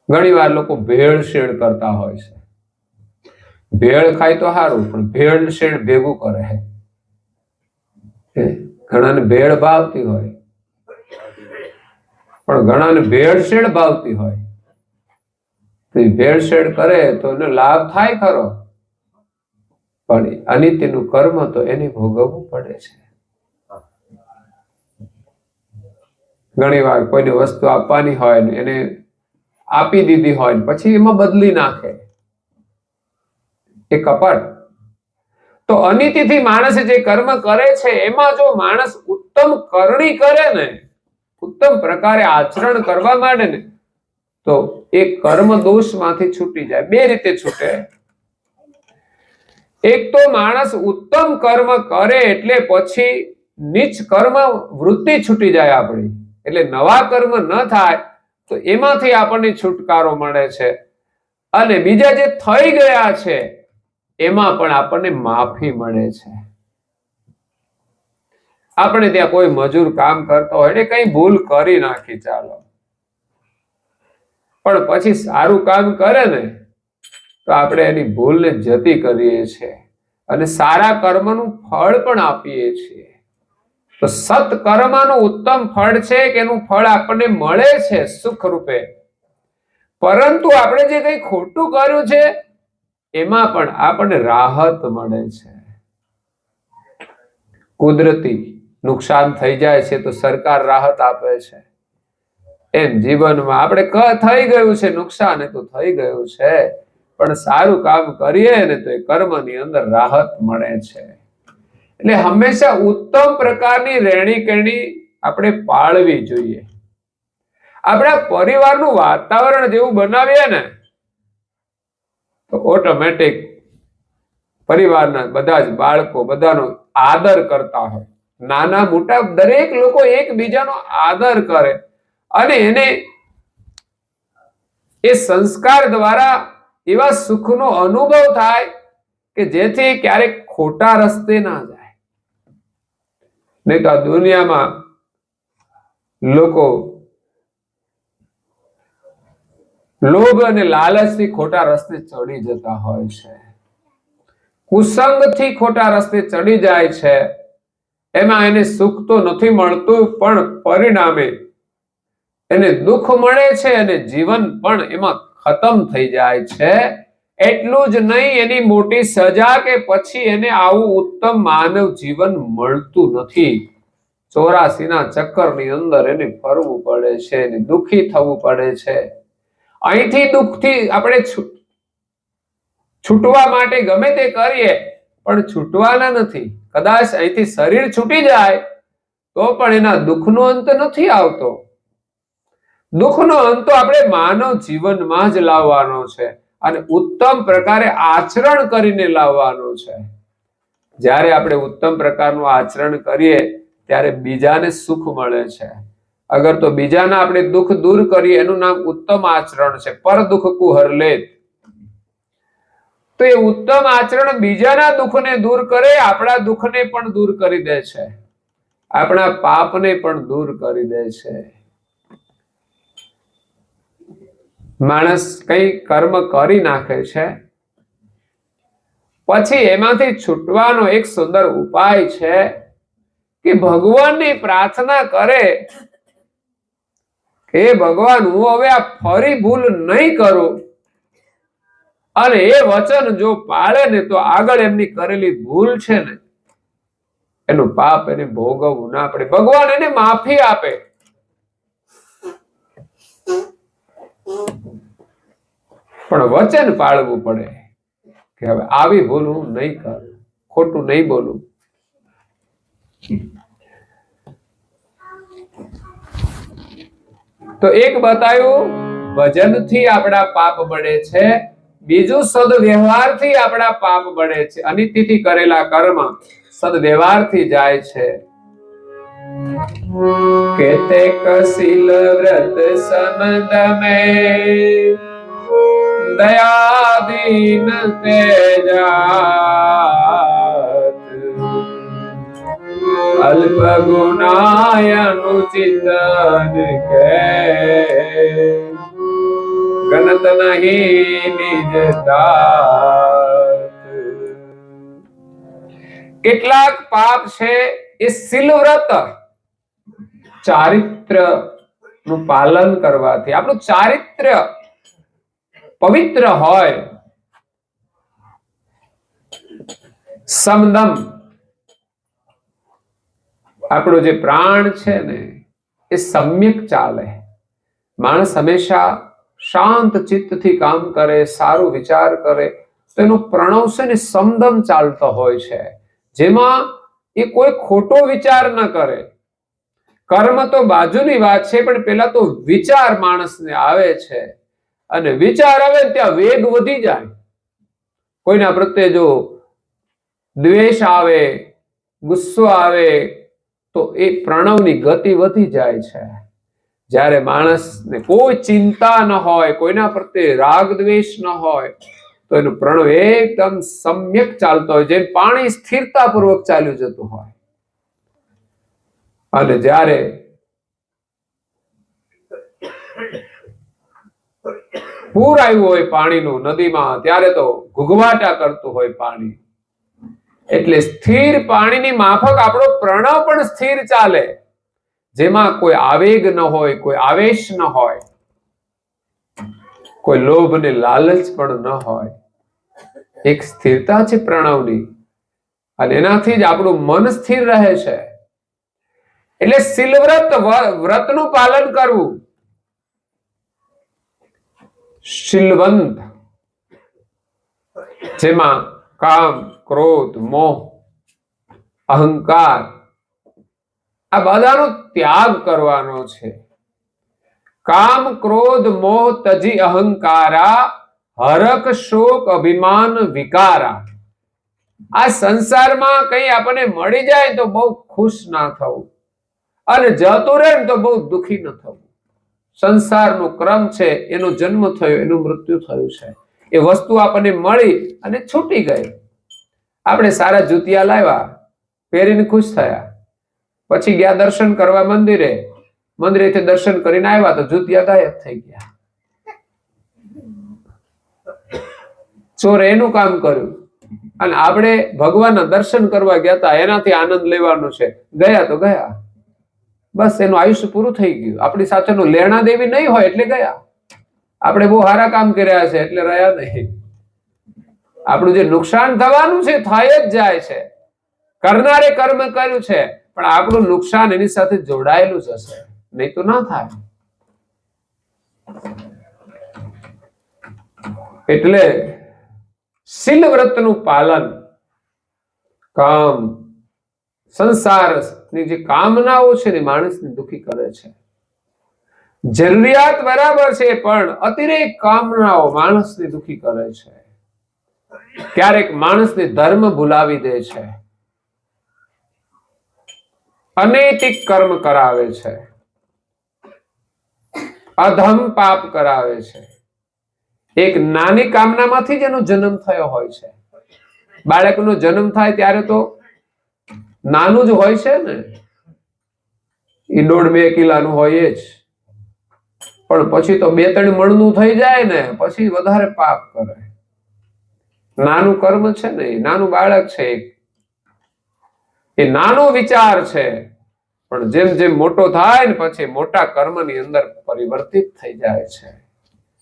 ઘણી વાર લોકો ભેળસેળ કરતા હોય છે. ભેળ ખાય તો સારું, પણ ભેળસેળ ભેગું કરે. ઘણાને ભેળ ભાવતી હોય, પણ ઘણાને ભેળસેળ ભાવતી હોય. તો ભેળસેળ કરે તો એને લાભ થાય ખરો, પણ અનિત્યનું કર્મ તો એને ભોગવવું પડે છે. ઘણી વાર કોઈને વસ્તુ આપવાની હોય ને એને આપી દીધી હોય પછી એમાં બદલી નાખે, એ કપટ. તો અનિતિથી માણસ જે કર્મ કરે છે એમાં જો માણસ ઉત્તમ કરણી કરે ને, ઉત્તમ પ્રકારે આચરણ કરવા માંડે ને, તો એ કર્મ દોષમાંથી છૂટી જાય. બે રીતે છૂટે. એક તો માણસ ઉત્તમ કર્મ કરે એટલે પછી નીચ કર્મ વૃત્તિ છૂટી જાય આપણી, એટલે નવા કર્મ ન થાય, તો એમાંથી આપણને છુટકારો મળે છે. અને બીજા જે થઈ ગયા છે એમાં પણ આપણને માફી મળે છે. આપણે ત્યાં કોઈ મજૂર કામ કરતો હોય એટલે કઈ ભૂલ કરી નાખી ચાલો, પણ પછી સારું કામ કરે ને તો આપણે એની ભૂલને જતી કરીએ છીએ અને સારા કર્મનું ફળ પણ આપીએ છીએ. તો સત્કર્મનું ઉત્તમ ફળ છે કે એનું ફળ આપણને મળે છે સુખ રૂપે. પરંતુ આપણે જે કંઈ ખોટું કર્યું છે એમાં પણ આપણને રાહત મળે છે. કુદરતી નુકસાન થઈ જાય છે તો સરકાર રાહત આપે છે. એમ જીવનમાં આપણે થઈ ગયું છે નુકસાન, એ તો થઈ ગયું છે, પણ સારું કામ કરીએ ને તો એ કર્મની અંદર રાહત મળે છે. એટલે હંમેશા ઉત્તમ પ્રકારની રહેણી કહેણી આપણે પાળવી જોઈએ. આપણા પરિવારનું વાતાવરણ જેવું બનાવીએ ને તો ઓટોમેટિક પરિવારના બધા જ બાળકો બધાનો આદર કરતા હોય. નાના મોટા દરેક લોકો એકબીજાનો આદર કરે અને એને એ સંસ્કાર દ્વારા એવા સુખનો અનુભવ થાય કે જેથી ક્યારેક ખોટા રસ્તે ના જાય. નહીં તો આ દુનિયામાં લોકો લોભ અને લાલચથી ખોટા રસ્તે ચડી જતા હોય છે, કુસંગથી ખોટા રસ્તે ચડી જાય છે. એમાં એને સુખ તો નથી મળતું, પણ પરિણામે એને દુઃખ મળે છે અને જીવન પણ એમાં ખતમ થઈ જાય છે. એટલું જ નહીં, એની મોટી સજા કે પછી એને આવું ઉત્તમ માનવ જીવન મળતું નથી. 84ના ચક્કરની અંદર એને ફરવું પડે છે, એને દુઃખી થવું પડે છે. અહીંથી દુઃખથી આપણે છૂટવા માટે ગમે તે કરીએ પણ છૂટવાના નથી. કદાચ અહીંથી શરીર છૂટી જાય તો પણ એના દુઃખનો અંત નથી આવતો. દુઃખનો અંત આપણે માનવ જીવનમાં જ લાવવાનો છે અને ઉત્તમ પ્રકારે આચરણ કરીને લાવવાનો છે. જ્યારે આપણે ઉત્તમ પ્રકારનું આચરણ કરીએ ત્યારે બીજાને સુખ મળે છે. અગર તો બીજાના આપણે દુઃખ દૂર કરીએ એનું નામ ઉત્તમ આચરણ છે. પર દુઃખ કુ હર લેત. તો એ ઉત્તમ આચરણ બીજાના દુઃખને દૂર કરે, આપણા દુઃખને પણ દૂર કરી દે છે, આપણા પાપને પણ દૂર કરી દે છે. માણસ કઈ કર્મ કરી નાખે છે પછી એમાંથી છૂટવાનો એક સુંદર ઉપાય છે કે ભગવાનની પ્રાર્થના કરે કે ભગવાન, હું હવે આ ફરી ભૂલ નહીં કરું, અને એ વચન જો પાળે ને તો આગળ એમની કરેલી ભૂલ છે ને એનું પાપ એને ભોગવવું ના પડે, ભગવાન એને માફી આપે. પણ વચન પાળવું પડે કે હવે આવી ભૂલ હું નહીં કરું, ખોટું નહીં બોલું. તો એક બતાવ્યું ભજનથી આપણા પાપ બળે છે, બીજું સદવ્યવહારથી આપણા પાપ બળે છે. અનિતિથી કરેલા કર્મ સદવ્યવહારથી જાય છે. કેતેક શીલ વ્રત સમદમે દયાદીન તેજાત અલ્પ ગુનાય અનુચિતન કે ગણત નહીં નિજ દાત. કેટલાક પાપ છે એ શીલવ્રત ચારિત્ર નું પાલન કરવાથી આપણું ચારિત્ર પવિત્ર હોય. સમદમ આપણો જે પ્રાણ છે ને એ સમ્યક ચાલે. માણસ હંમેશા શાંત ચિત્તથી કામ કરે, સારો વિચાર કરે તો એનો પ્રણવ છે ને સમદમ ચાલતો હોય છે, જેમાં એ કોઈ ખોટો વિચાર ન કરે. કર્મ તો બાજુની વાત છે, પણ પેલા તો વિચાર માણસને આવે છે, અને વિચાર આવે ત્યાં વેગ વધી જાય. કોઈના પ્રત્યે જો દ્વેષ આવે, ગુસ્સો આવે તો એ પ્રણવની ગતિ વધી જાય છે. જ્યારે માણસને કોઈ ચિંતા ન હોય, કોઈના પ્રત્યે રાગ દ્વેષ ન હોય તો એનું પ્રણવ એકદમ સમ્યક ચાલતો હોય, જેમ પાણી સ્થિરતાપૂર્વક ચાલ્યું જતું હોય. અને જ્યારે પૂર આવ્યું હોય પાણીનું નદીમાં, ત્યારે તો ઘૂઘવાટા કરતું હોય પાણી. એટલે સ્થિર પાણીની માફક આપણો પ્રણવ પણ સ્થિર ચાલે, જેમાં કોઈ આવેગ ન હોય, કોઈ આવેશ ન હોય, કોઈ લોભ ને લાલચ પણ ન હોય. એક સ્થિરતા છે પ્રણવની, અને એનાથી જ આપણું મન સ્થિર રહે છે. એટલે શીલવ્રત વ્રતનું પાલન કરવું. શીલવંત જેમાં કામ, ક્રોધ, મોહ, અહંકાર આ બધાનો ત્યાગ કરવાનો છે. કામ, ક્રોધ, મોહ તજી અહંકારા હરખ શોક અભિમાન વિકારા. આ સંસારમાં કઈ આપણને મળી જાય તો બહુ ખુશ ના થવું, અને જતું રહે તો બહુ દુખી ન થવું. સંસારનો ક્રમ છે, એનો જન્મ થયો, એનું મૃત્યુ થયું છે. એ વસ્તુ આપણને મળી અને છૂટી ગઈ. આપણે સારા જુતિયા લાવ્યા, પહેરીને ખુશ થયા, પછી ગયા દર્શન કરવા મંદિરે, મંદિરેથી દર્શન કરીને આવ્યા તો જુતિયા ગાયબ થઈ ગયા. ચોરે એનું કામ કર્યું, અને આપણે ભગવાનના દર્શન કરવા ગયા હતા, એનાથી આનંદ લેવાનો છે, ગયા તો ગયા, બસ એનું આયુષ્ય પૂરું થઈ ગયું. આપણી સાથેનું લેણા દેવી નહીં હોય એટલે ગયા. આપણે બહુ સારા કામ કર્યા છે એટલે રહ્યા નહીં. આપણું જે નુકસાન થવાનું છે થાય જ જાય છે. કરનારે કર્મ કર્યું છે, પણ આપણું નુકસાન એની સાથે જોડાયેલું જ હશે, નહીં તો ના થાય. એટલે શીલવ્રતનું પાલન, કામ, સંસારની જે કામનાઓ છે ને માણસને દુખી કરે છે. જરૂરિયાત બરાબર છે, પણ અતિરેક કામનાઓ માણસને દુખી કરે છે. ક્યારેક માણસને ધર્મ ભૂલાવી દે છે, અનૈતિક કર્મ કરાવે છે, અધમ પાપ કરાવે છે. એક નાની કામનામાંથી જ એનો જન્મ થયો હોય છે. બાળકનો જન્મ થાય ત્યારે તો નાનું જ હોય છે ને, એ 1.5-2 કિલોનું હોય જ, પણ પછી તો 2-3 મણનું થઈ જાય ને, પછી વધારે પાપ કરે. નાનું કર્મ છે ને, એ નાનું બાળક છે, એ નાનો વિચાર છે, પણ જેમ જેમ મોટો થાય ને પછી મોટા કર્મની અંદર પરિવર્તિત થઈ જાય છે.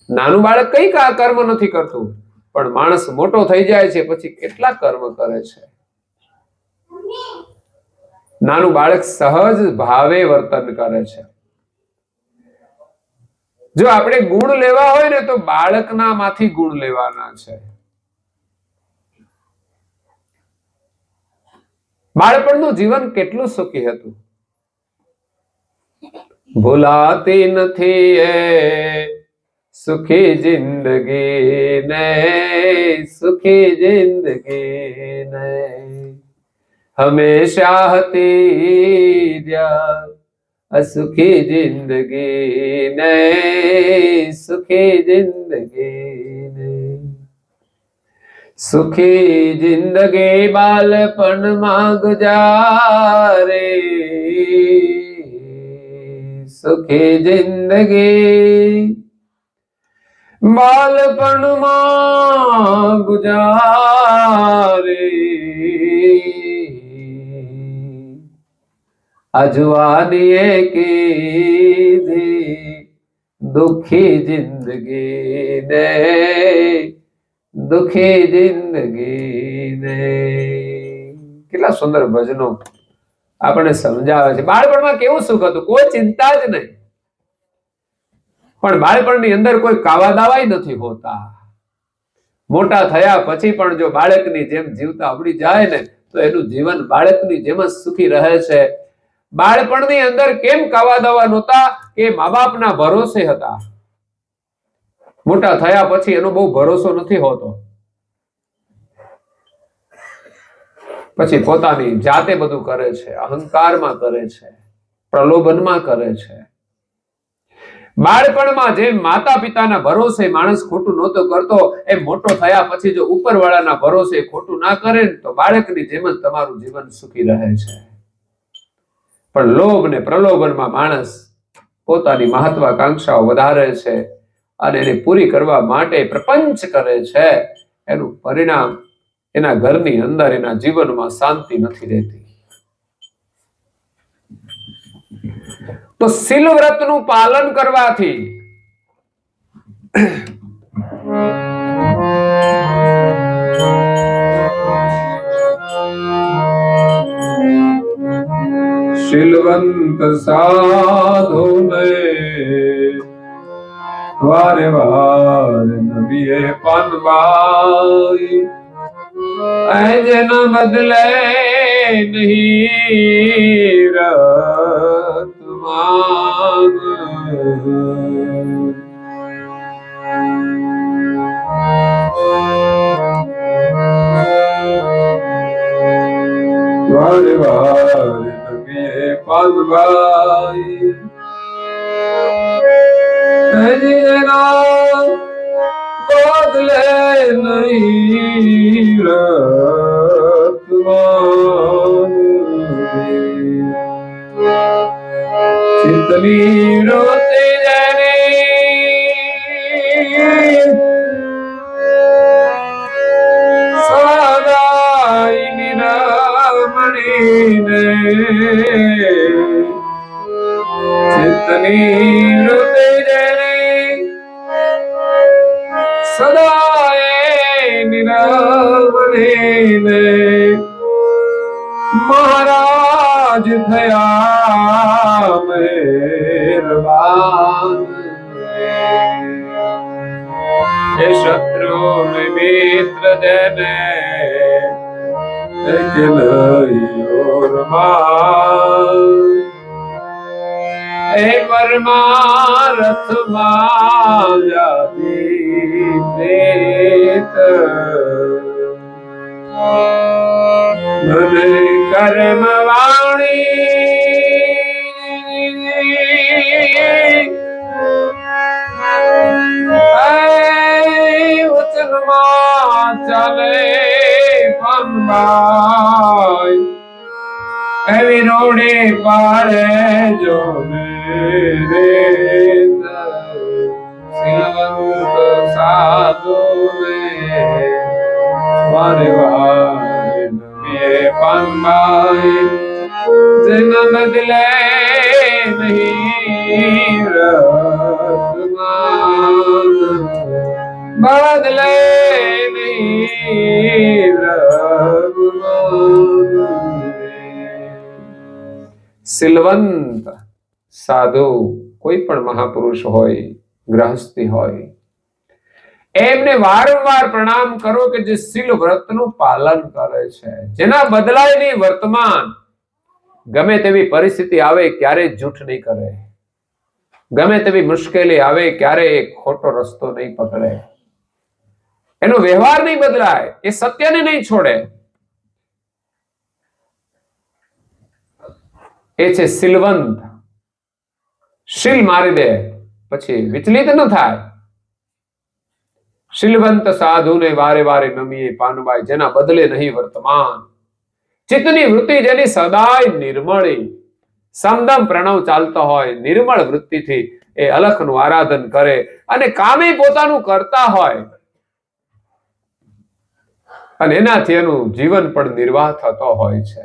નાનું બાળક કઈ કર્મ નથી કરતું, પણ માણસ મોટો થઈ જાય છે પછી કેટલા કર્મ કરે છે. નાનું બાળક સહજ ભાવે વર્તન કરે છે. જો આપણે ગુણ લેવા હોય ને તો બાળકના માંથી ગુણ લેવાના છે. બાળપણનું જીવન કેટલું સુખી હતું. ભૂલાતી નથી એ સુખી જિંદગી ને, સુખી જિંદગી ને હમેશા હતી યાદ સુખી જિંદગી ને, સુખી જિંદગી ને. સુખી જિંદગી બાલપણમાં ગુજારે, સુખી જિંદગી બાલપણમાં ગુજારે, અજવાનીએ કીધી દુખી જિંદગી ને, દુખી જિંદગી ને. કેટલા સુંદર ભજનો આપણે સમજાવે છે. બાળપણમાં કેવું સુખ હતું, કોઈ ચિંતા જ નહીં. પણ બાળપણની અંદર કોઈ કાવા દાવાય નથી હોતા. મોટા થયા પછી પણ જો બાળકની જેમ જીવતા આવડી જાય ને તો એનું જીવન બાળકની જેમ જ સુખી રહે છે. બાળપણની અંદર કેમ કાવા દાવા નહોતા? કે મા બાપના ભરોસે હતા. મોટા થયા પછી એનો બહુ ભરોસો નથી હોતો. પછી પોતાની જાતે બધું કરે છે, અહંકારમાં કરે છે, પ્રલોભનમાં કરે છે. બાળપણમાં જેમ માતા પિતાના ભરોસે માણસ ખોટું નહોતો કરતો, એમ મોટો થયા પછી જો ઉપરવાળાના ભરોસે ખોટું ના કરે તો બાળકની જેમ જ તમારું જીવન સુખી રહે છે. પણ લોભ ને પ્રલોભનમાં માણસ પોતાની મહત્વાકાંક્ષાઓ વધારે છે અને એને પૂરી કરવા માટે પ્રપંચ કરે છે. એનું પરિણામ એના ઘરની અંદર, એના જીવનમાં શાંતિ નથી રહેતી. તો શીલ વ્રતનું પાલન કરવાથી શીલવંત સાધુને વારે વાર નબીએ પાનવાઈ, જેના બદલે નહીં રતમાન. વારે વાર નબીએ પાનવાઈ, જેના બદલે નહીં રતમાન. ચિતની રોતે જાને સદાઈ નિરામણીને, ચિતની રોતે જાને સદાય નિરામણીને. મહારાજ થયા મહેરબાન, એ શત્રુ મિત્ર જને એ પરમાર્થમાં જાતિ પ્રેત, મને કર્મ વાણી ઉચનમાં ચાલે પંબાઈ, એવી રોડે પાડે જો રે. શીલવંત સાધુ ને વારે વારે નમીએ પાનબાઈ જેના બદલે નહીં રતમાં બદલે નહીં રતમાં સિલવંત સાધુ કોઈ પણ મહાપુરુષ હોય ગ્રહસ્થી હોય એમને વારંવાર પ્રણામ કરો કે જે શીલ વ્રતનું પાલન કરે છે, જેના બદલાય નહીં વર્તમાન, ગમે તેવી પરિસ્થિતિ આવે ક્યારે જૂઠ નહીં કરે, ગમે તેવી મુશ્કેલી આવે ક્યારે ખોટો રસ્તો નહીં પકડે, એનો વ્યવહાર નહીં બદલાય, એ સત્યને નહીં છોડે, એ છે શીલવંત. શીલ મારી દે પછી વિચલિત ન થાય. શીલવંત સાધુને વારે વારે નમીએ પાનબાઈ જેના બદલે નહીં વર્તમાન, ચિત્તની વૃત્તિ જેની સદાય નિર્મળી, સમદમ પ્રણવ ચાલતો હોય, નિર્મળ વૃત્તિથી એ અલખનું આરાધન કરે અને કામે પોતાનું કરતા હોય અને એનાથી એનું જીવન પણ નિર્વાહ થતો હોય છે.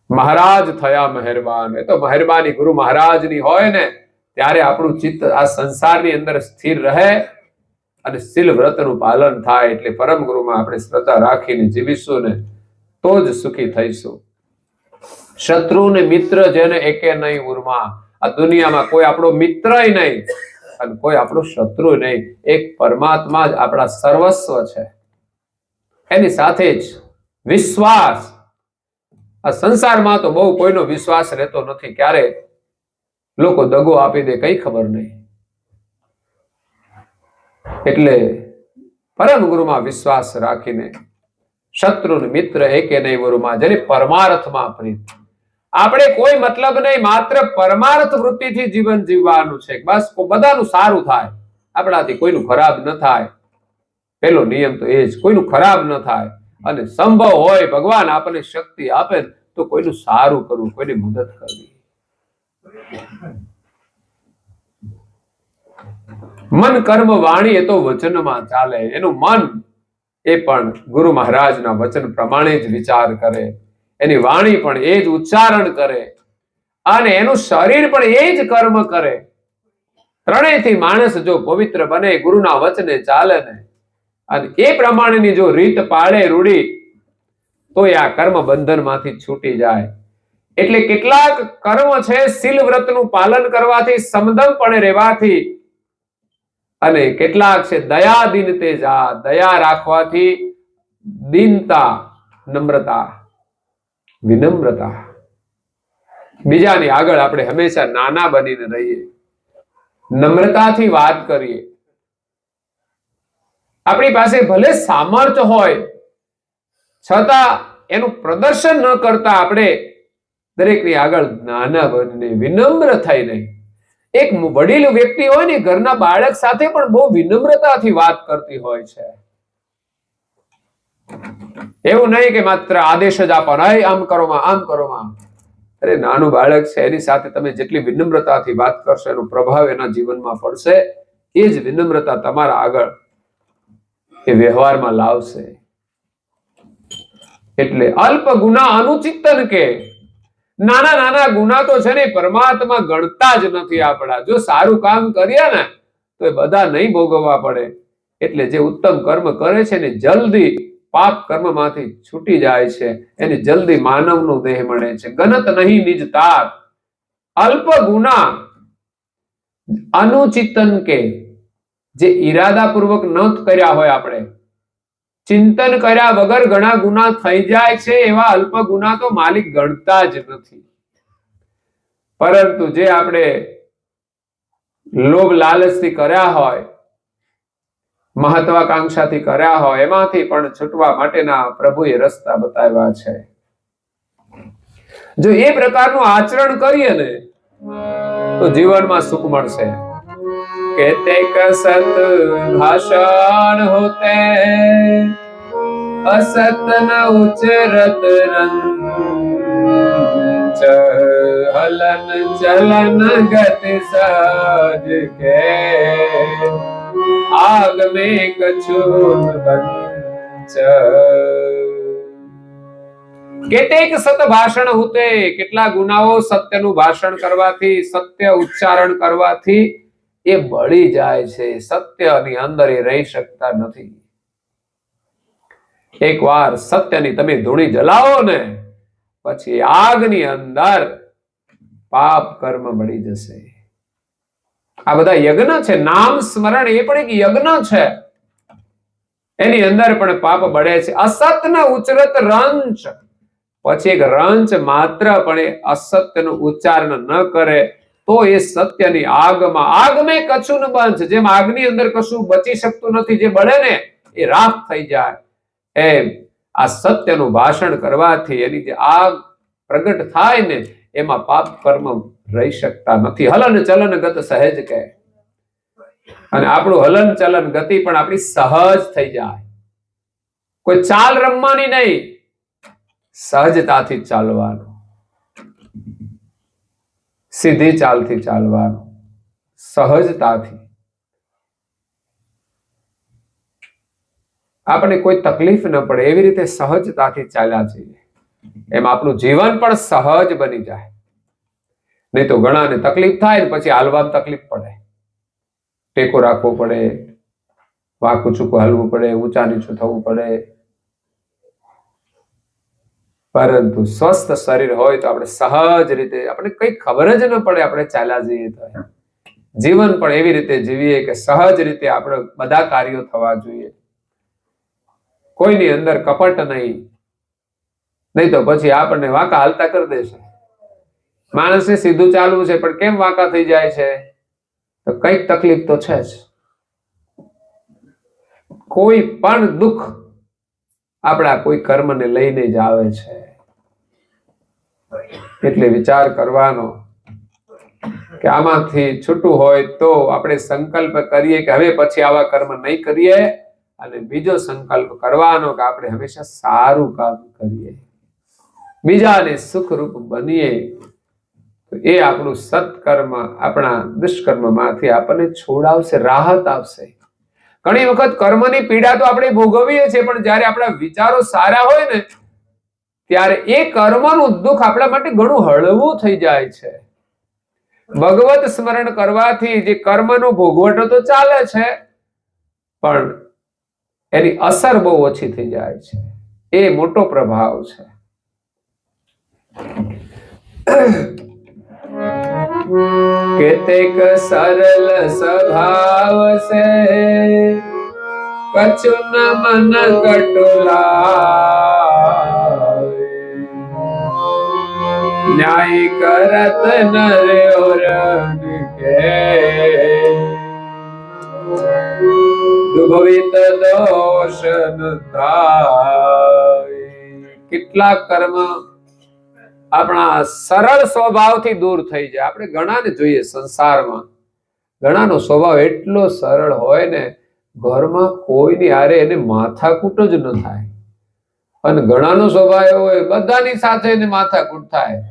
મહારાજ થયા મહેરબાન. એ તો મહેરબાની ગુરુ મહારાજની હોય ને ત્યારે આપણું ચિત્ત આ સંસારની અંદર સ્થિર રહે અને શીલ વ્રતનું પાલન થાય. એટલે પરમ ગુરુમાં આપણે શ્રદ્ધા રાખીને જીવીશું ને તો જ સુખી થઈશું. શત્રુ ને મિત્ર જેને એકે નહીં ઉર્મા. આ દુનિયામાં કોઈ આપણો મિત્ર નહીં અને કોઈ આપણો શત્રુ નહીં. એક પરમાત્મા જ આપણા સર્વસ્વ છે. એની સાથે જ વિશ્વાસ. આ સંસારમાં તો બહુ કોઈનો વિશ્વાસ રહેતો નથી. ક્યારે લોકો દગો આપી દે કઈ ખબર નહીં. એટલે પરમ ગુરુમાં વિશ્વાસ રાખીને શત્રુ મિત્ર એકે નહીં વરુમાં, જેને પરમાર્થમાં પ્રીત. આપણે કોઈ મતલબ નહીં, માત્ર પરમાર્થ વૃત્તિથી જીવન જીવવાનું છે. બસ બધાનું સારું થાય, આપણાથી કોઈનું ખરાબ ન થાય. પેલો નિયમ તો એ જ, કોઈનું ખરાબ ન થાય. અને સંભવ હોય ભગવાન આપણને શક્તિ આપે તો કોઈનું સારું કરવું, કોઈની મદદ કરવી. મન કર્મ વાણી એ તો વચનમાં ચાલે. એનું મન એ પણ ગુરુ મહારાજના વચન પ્રમાણે જ વિચાર કરે, એની વાણી પણ એ જ ઉચ્ચારણ કરે અને એનું શરીર પણ એ જ કર્મ કરે. ત્રણેયથી માણસ જો પવિત્ર બને, ગુરુના વચને ચાલે ને અને એ પ્રમાણેની જો રીત પાળે રૂડી તો એ આ કર્મ બંધનમાંથી છૂટી જાય. એટલે કેટલાક કર્મ છે શીલ વ્રતનું પાલન કરવાથી, સમદમપણે રહેવાથી, અને કેટલાક છે દયા દીન તેજા, દયા રાખવાથી, દીનતા, નમ્રતા, વિનમ્રતા. બીજાની આગળ આપણે હંમેશા નાના બનીને રહીએ, નમ્રતાથી વાત કરીએ. આપણી પાસે ભલે સામર્થ્ય હોય છતાં એનું પ્રદર્શન ન કરતા આપણે દરેકની આગળ નાના બનીને વિનમ્ર થઈને. એક વડીલ વ્યક્તિ હોય ને ઘરના બાળક સાથે પણ બહુ વિનમ્રતાથી વાત કરતી હોય છે. એવું નહીં કે માત્ર આદેશ જ આપવાનો, આમ કરો માં, આમ કરો માં. અરે નાનું બાળક છે, એની સાથે તમે જેટલી વિનમ્રતાથી વાત કરશો એનો પ્રભાવ એના જીવનમાં પડશે. એ જ વિનમ્રતા તમારા આગળ એ વ્યવહારમાં લાવશે. એટલે અલ્પ ગુના અનુચિંતન કે નાના નાના ગુના તો છે ને પરમાત્મા ગણતા જ નથી આપણા. જો સારું કામ કરીએ ને તો એ બધા નહીં ભોગવવા પડે. એટલે જે ઉત્તમ કર્મ કરે છે ને જલ્દી પાપ કર્મમાંથી છૂટી જાય છે, એને જલ્દી માનવનો દેહ મળે છે. ગનત નહીં નિજ તાર. અલ્પ ગુના અનુચિંતન કે જે ઈરાદાપૂર્વક ન કર્યા હોય, આપણે ચિંતન કર્યા વગર ઘણા ગુના થઈ જાય છે, એવા અલ્પ ગુના તો માલિક ગણતા જ નથી. પરંતુ જે આપણે લોભ લાલચથી કર્યા હોય, મહત્વાકાંક્ષાથી કર્યા હોય, એમાંથી પણ છૂટવા માટેના પ્રભુએ રસ્તા બતાવ્યા છે. જો એ પ્રકારનું આચરણ કરીએ ને તો જીવનમાં સુખ મળશે. कहते कसत भाषण होते, असत न उचरत रंच, हलन चलन गति साज के, आग में कछु बंध કેતેક સત ભાષણ હુતે, કેટલા ગુનાઓ સત્યનું ભાષણ કરવાથી, સત્ય ઉચ્ચારણ કરવાથી એ બળી જાય છે, સત્યની અંદર એ રહી શકતા નથી. એકવાર સત્યની તમે ધૂણી જલાવો ને, પછી આગની અંદર પાપ કર્મ બળી જશે. આ બધા યજ્ઞ છે, નામ સ્મરણ એ પણ એક યજ્ઞ છે, એની અંદર પણ પાપ બળે છે. અસતન ઉચરત રંચ, પછી એક રંચ માત્ર પણ અસત્યનું ઉચ્ચારણ ન કરે તો એ સત્યની આગમાં, આગ મેં કછું ન બંધ, જેમ આગની અંદર કશું બચી શકતું નથી, જે બળે ને એ રાખ થઈ જાય, એમ આ સત્યનું ભાષણ કરવાથી એની જે આગ પ્રગટ થાય ને એમાં પાપ કર્મ રહી શકતા નથી. હલન ચલન ગત સહેજ કહે, અને આપણું હલન ચલન ગતિ પણ આપણી સહજ થઈ જાય. કોઈ ચાલ રમવાની નહીં, સહજતાથી ચાલવાનું, સીધી ચાલથી ચાલવાનું, સહજતાથી. આપણે કોઈ તકલીફ ન પડે એવી રીતે સહજતાથી ચાલ્યા જઈએ, એમ આપણું જીવન પણ સહજ બની જાય. નહીં તો ઘણાને તકલીફ થાય ને પછી હાલવામાં તકલીફ પડે, ટેકો રાખવો પડે, વાંકું ચૂકું હાલવું પડે, ઊંચા નીચું થવું પડે. પરંતુ સ્વસ્થ શરીર હોય તો આપણે સહજ રીતે, આપણે કઈ ખબર જ ન પડે, આપણે ચાલ્યા જઈએ તો જીવન પણ એવી રીતે જીવીએ કે સહજ રીતે આપણે બધા કાર્યો થવા જોઈએ. કોઈની અંદર કપટ નહીં, નહીં તો પછી આપણને વાંકા હાલતા કરી દેશે. માણસને સીધું ચાલવું છે પણ કેમ વાંકા થઈ જાય છે? તો કઈક તકલીફ તો છે જ. કોઈ પણ દુઃખ આપણા કોઈ કર્મને લઈને જ આવે છે. એટલે વિચાર કરવાનો કે આમાંથી છૂટું હોય તો આપણે સંકલ્પ કરીએ કે હવે પછી આવા કર્મ નહીં કરીએ, અને બીજો સંકલ્પ કરવાનો કે આપણે હંમેશા સારું કામ કરીએ, બીજાને સુખરૂપ બનીએ. તો એ આપણું સત્કર્મ આપણા દુષ્કર્મમાંથી આપણને છોડાવશે, રાહત આપશે. ઘણી વખત કર્મની પીડા તો આપણે ભોગવીએ છીએ, પણ જ્યારે આપણા વિચારો સારા હોય ને ત્યારે એ કર્મનું દુઃખ આપણા માટે ઘણું હળવું થઈ જાય છે. ભગવત સ્મરણ કરવાથી જે કર્મનો ભોગવટો તો ચાલે છે પણ એની અસર બહુ ઓછી થઈ જાય છે. એ મોટો પ્રભાવ છે. કેતેક સરલ સ્વભાવ સે કછું ન મન કટુલાવે, ન્યાય કરત નર ઓર કે દુભવિત દોષ ન થાય. કેટલાક કર્મ આપણા સરળ સ્વભાવથી દૂર થઈ જાય. આપણે ઘણાને જોઈએ સંસારમાં, ઘણાનો સ્વભાવ એટલો સરળ હોય ને, ઘરમાં કોઈની હારે એને માથાકૂટ જ ન થાય, અને ઘણાનો સ્વભાવ એવો હોય બધાની સાથે એને માથાકૂટ થાય.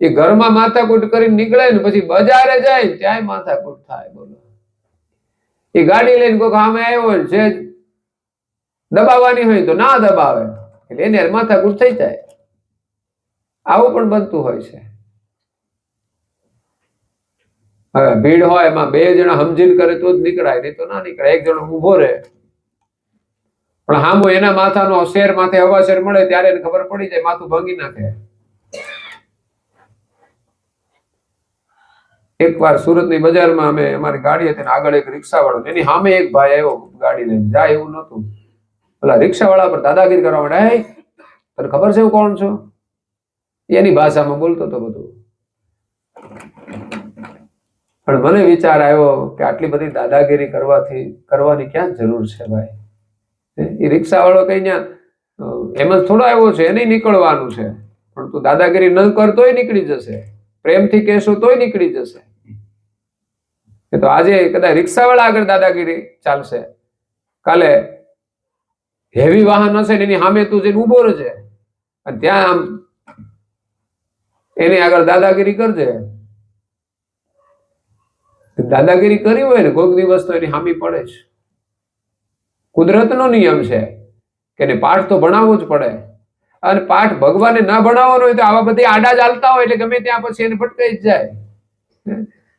એ ઘરમાં માથાકૂટ કરીને નીકળે ને પછી બજારે જાય ત્યાંય માથાકૂટ થાય. બોલો, એ ગાડી લઈને કોઈ સામે આવ્યો હોય છે દબાવવાની હોય તો ના દબાવે, એટલે એને માથાકૂટ થઈ જાય. આવું પણ બનતું હોય છે. હવે ભીડ હોય એમાં બે જણા સમજીને કરે તો જ નીકળાય, નહીં તો ના નીકળાય. એક જણો ઉભો રહે પણ હામો એના માથાનો શેર માથે હવાશેર મળે ત્યારે એને ખબર પડી જાય, માથું ભાંગી નાખે. એકવાર સુરતની બજારમાં અમે અમારી ગાડી હતી, આગળ એક રિક્ષા વાળો, એની સામે એક ભાઈ આવ્યો ગાડી લઈને જાય એવું નતું. પેલા રિક્ષા વાળા પર દાદાગીરી કરવા માંડ્યા. તને ખબર છે હું કોણ છું? એની ભાષામાં બોલતો હતો બધું. પણ મને વિચાર આવ્યો કે આટલી બધી દાદાગીરી કરવાની ક્યાં જરૂર છે ભાઈ? એ રિક્ષા વાળો કઈ ત્યાં એમ જ થોડો આવ્યો છે, એને નીકળવાનું છે, પણ તું દાદાગીરી ન કરતોય નીકળી જશે, પ્રેમથી કહેશો તોય નીકળી જશે. એ તો આજે કદાચ રિક્ષા વાળા આગળ દાદાગીરી ચાલશે, કાલે હેવી વાહન હશે ને એની સામે તું જઈને ઉભો રહેજે અને ત્યાં આમ એની આગળ દાદાગીરી કરજે. દાદાગીરી કરી હોય ને કોઈક દિવસ તો એની હામી પડે જ. કુદરતનો નિયમ છે. કે એને પાઠ તો ભણાવવો જ પડે, અને પાઠ ભગવાને ન ભણાવવાનો હોય તો આવા બધી આડા ચાલતા હોય એટલે ગમે ત્યાં પછી એને ભટકાઈ જ જાય.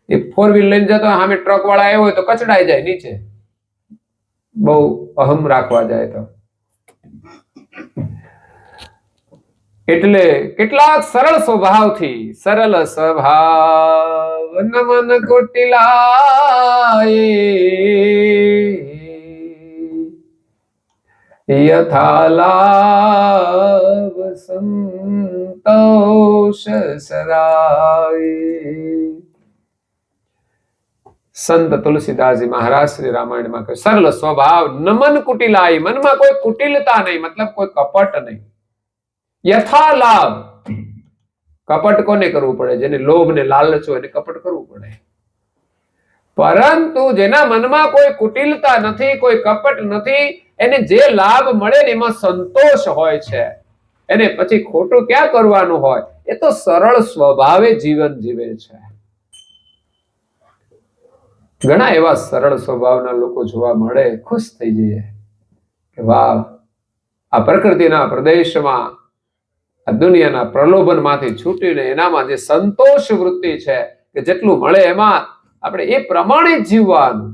એ 4 વ્હીલ લઈને જતો સામે ટ્રક વાળા આવ્યો હોય તો કચડાઈ જાય નીચે, બહુ અહમ રાખવા જાય તો. એટલે કેટલાક સરળ સ્વભાવથી, સરળ સ્વભાવ નમન કોટિલાય યથાલાભ સંતોષ સરાય. સંત તુલસીદાસજી મહારાજ શ્રી રામાયણમાં કહે સરળ સ્વભાવ નમન કુટિલાય, મનમાં કોઈ કુટિલતા નહીં, મતલબ કોઈ કપટ નહીં. યથાલાભ, કપટ કોને કરવું પડે? જેને લોભ ને લાલચ હોય એને કપટ કરવું પડે. પરંતુ જેના મનમાં કોઈ કુટિલતા નથી, કોઈ કપટ નથી, એને જે લાભ મળે ને એમાં સંતોષ હોય છે, એને પછી ખોટું ક્યાં કરવાનું હોય, એ તો સરળ સ્વભાવે જીવન જીવે છે. ઘણા એવા સરળ સ્વભાવના લોકો જોવા મળે, ખુશ થઈ જઈએ કે વાહ, આ પ્રકૃતિના પ્રદેશમાં આ દુનિયાના પ્રલોભનમાંથી છૂટીને એનામાં જે સંતોષ વૃત્તિ છે કે જેટલું મળે એમાં આપણે એ પ્રમાણે જ જીવવાનું.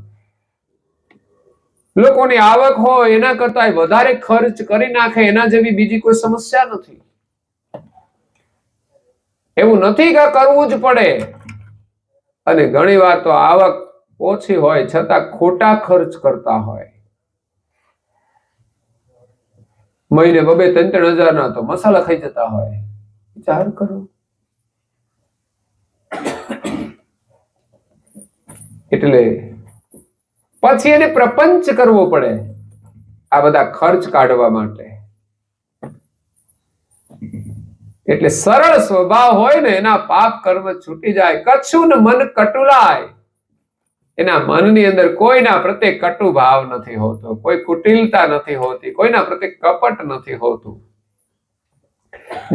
લોકોની આવક હોય એના કરતા વધારે ખર્ચ કરી નાખે એના જેવી બીજી કોઈ સમસ્યા નથી. એવું નથી કે કરવું જ પડે. અને ઘણી વાર તો આવક ઓછી હોય છતાં ખોટા ખર્ચ કરતા હોય. મહિને 2-3 હજાર ના તો મસાલા ખાઈ જતા હોય. વિચાર કરો. એટલે પછી એને પ્રપંચ કરવો પડે આ બધા ખર્ચ કાઢવા માટે. એટલે સરળ સ્વભાવ હોય ને એના પાપ કર્મ છૂટી જાય. કછુન મન કટુલાય, એના મનની અંદર કોઈના પ્રત્યે કટુ ભાવ નથી હોતો, કોઈ કુટિલતા નથી હોતી, કોઈના પ્રત્યે કપટ નથી હોતું.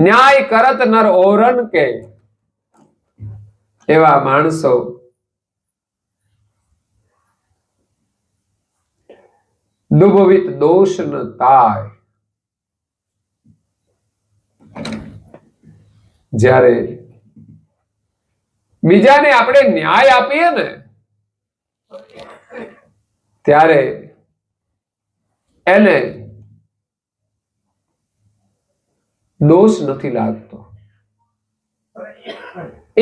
ન્યાય કરત નર ઓરન કે, એવા માણસો દુભવિત દોષ ન તાય. જ્યારે બીજાને આપણે ન્યાય આપીએ ને ત્યારે એને દોષ નથી લાગતો.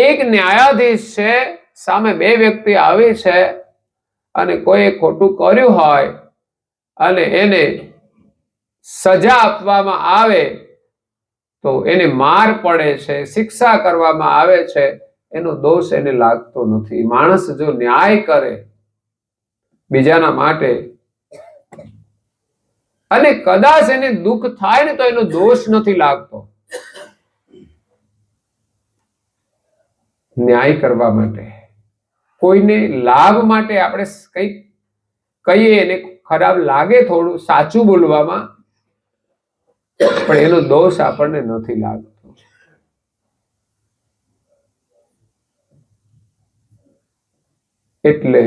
એક ન્યાયાધીશ છે, સામે 2 વ્યક્તિ આવી છે અને કોઈ ખોટું કર્યું હોય અને એને સજા આપવામાં આવે તો એને માર પડે છે, શિક્ષા કરવામાં આવે છે, એનો દોષ એને લાગતો નથી. માણસ જો ન્યાય કરે બીજાના માટે અને કદાચ એને દુઃખ થાય ને તો એનો દોષ નથી લાગતો. ન્યાય કરવા માટે, કોઈને લાભ માટે આપણે કંઈક કહીએ, એને ખરાબ લાગે થોડું સાચું બોલવામાં, પણ એનો દોષ આપણને નથી લાગતો. એટલે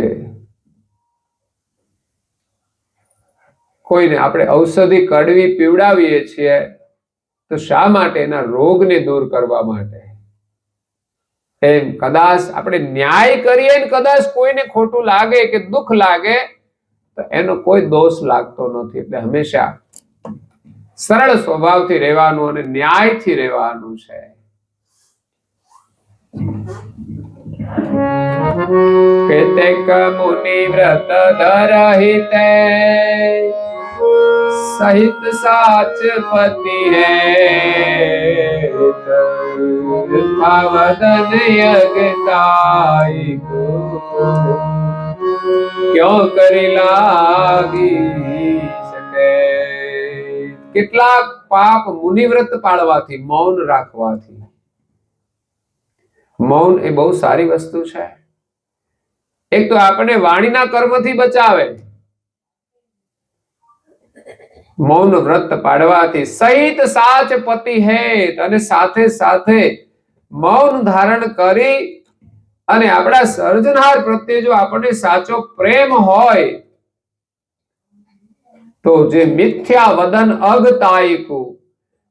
કોઈને આપણે ઔષધિ કડવી પીવડાવીએ છીએ તો શા માટે? એના રોગને દૂર કરવા માટે. એમ કદાચ આપણે ન્યાય કરીએ ને કદાચ કોઈને ખોટું લાગે કે દુઃખ લાગે તો એનો કોઈ દોષ લાગતો નથી. એટલે હંમેશા સરળ સ્વભાવથી રહેવાનું અને ન્યાયથી રહેવાનું છે. કેતેક મુનિ વ્રત ધરહિતે સહિત સાચ પતિ હૈ વદન યજ્ઞાય ક્યો કરી લાગી શકે. કેટલાક પાપ મુનિવ્રત પાળવાથી, મૌન રાખવાથી. મૌન એ બહુ સારી વસ્તુ છે. એક તો આપણને વાણીના કર્મથી બચાવે. મૌન વ્રત પાડવાથી સહિત સાચ પતિ હેત, અને સાથે સાથે મૌન ધારણ કરી અને આપણા સર્જનહાર પ્રત્યે જો આપણને સાચો પ્રેમ હોય તો જે મિથ્યા વદન અગતાયકુ,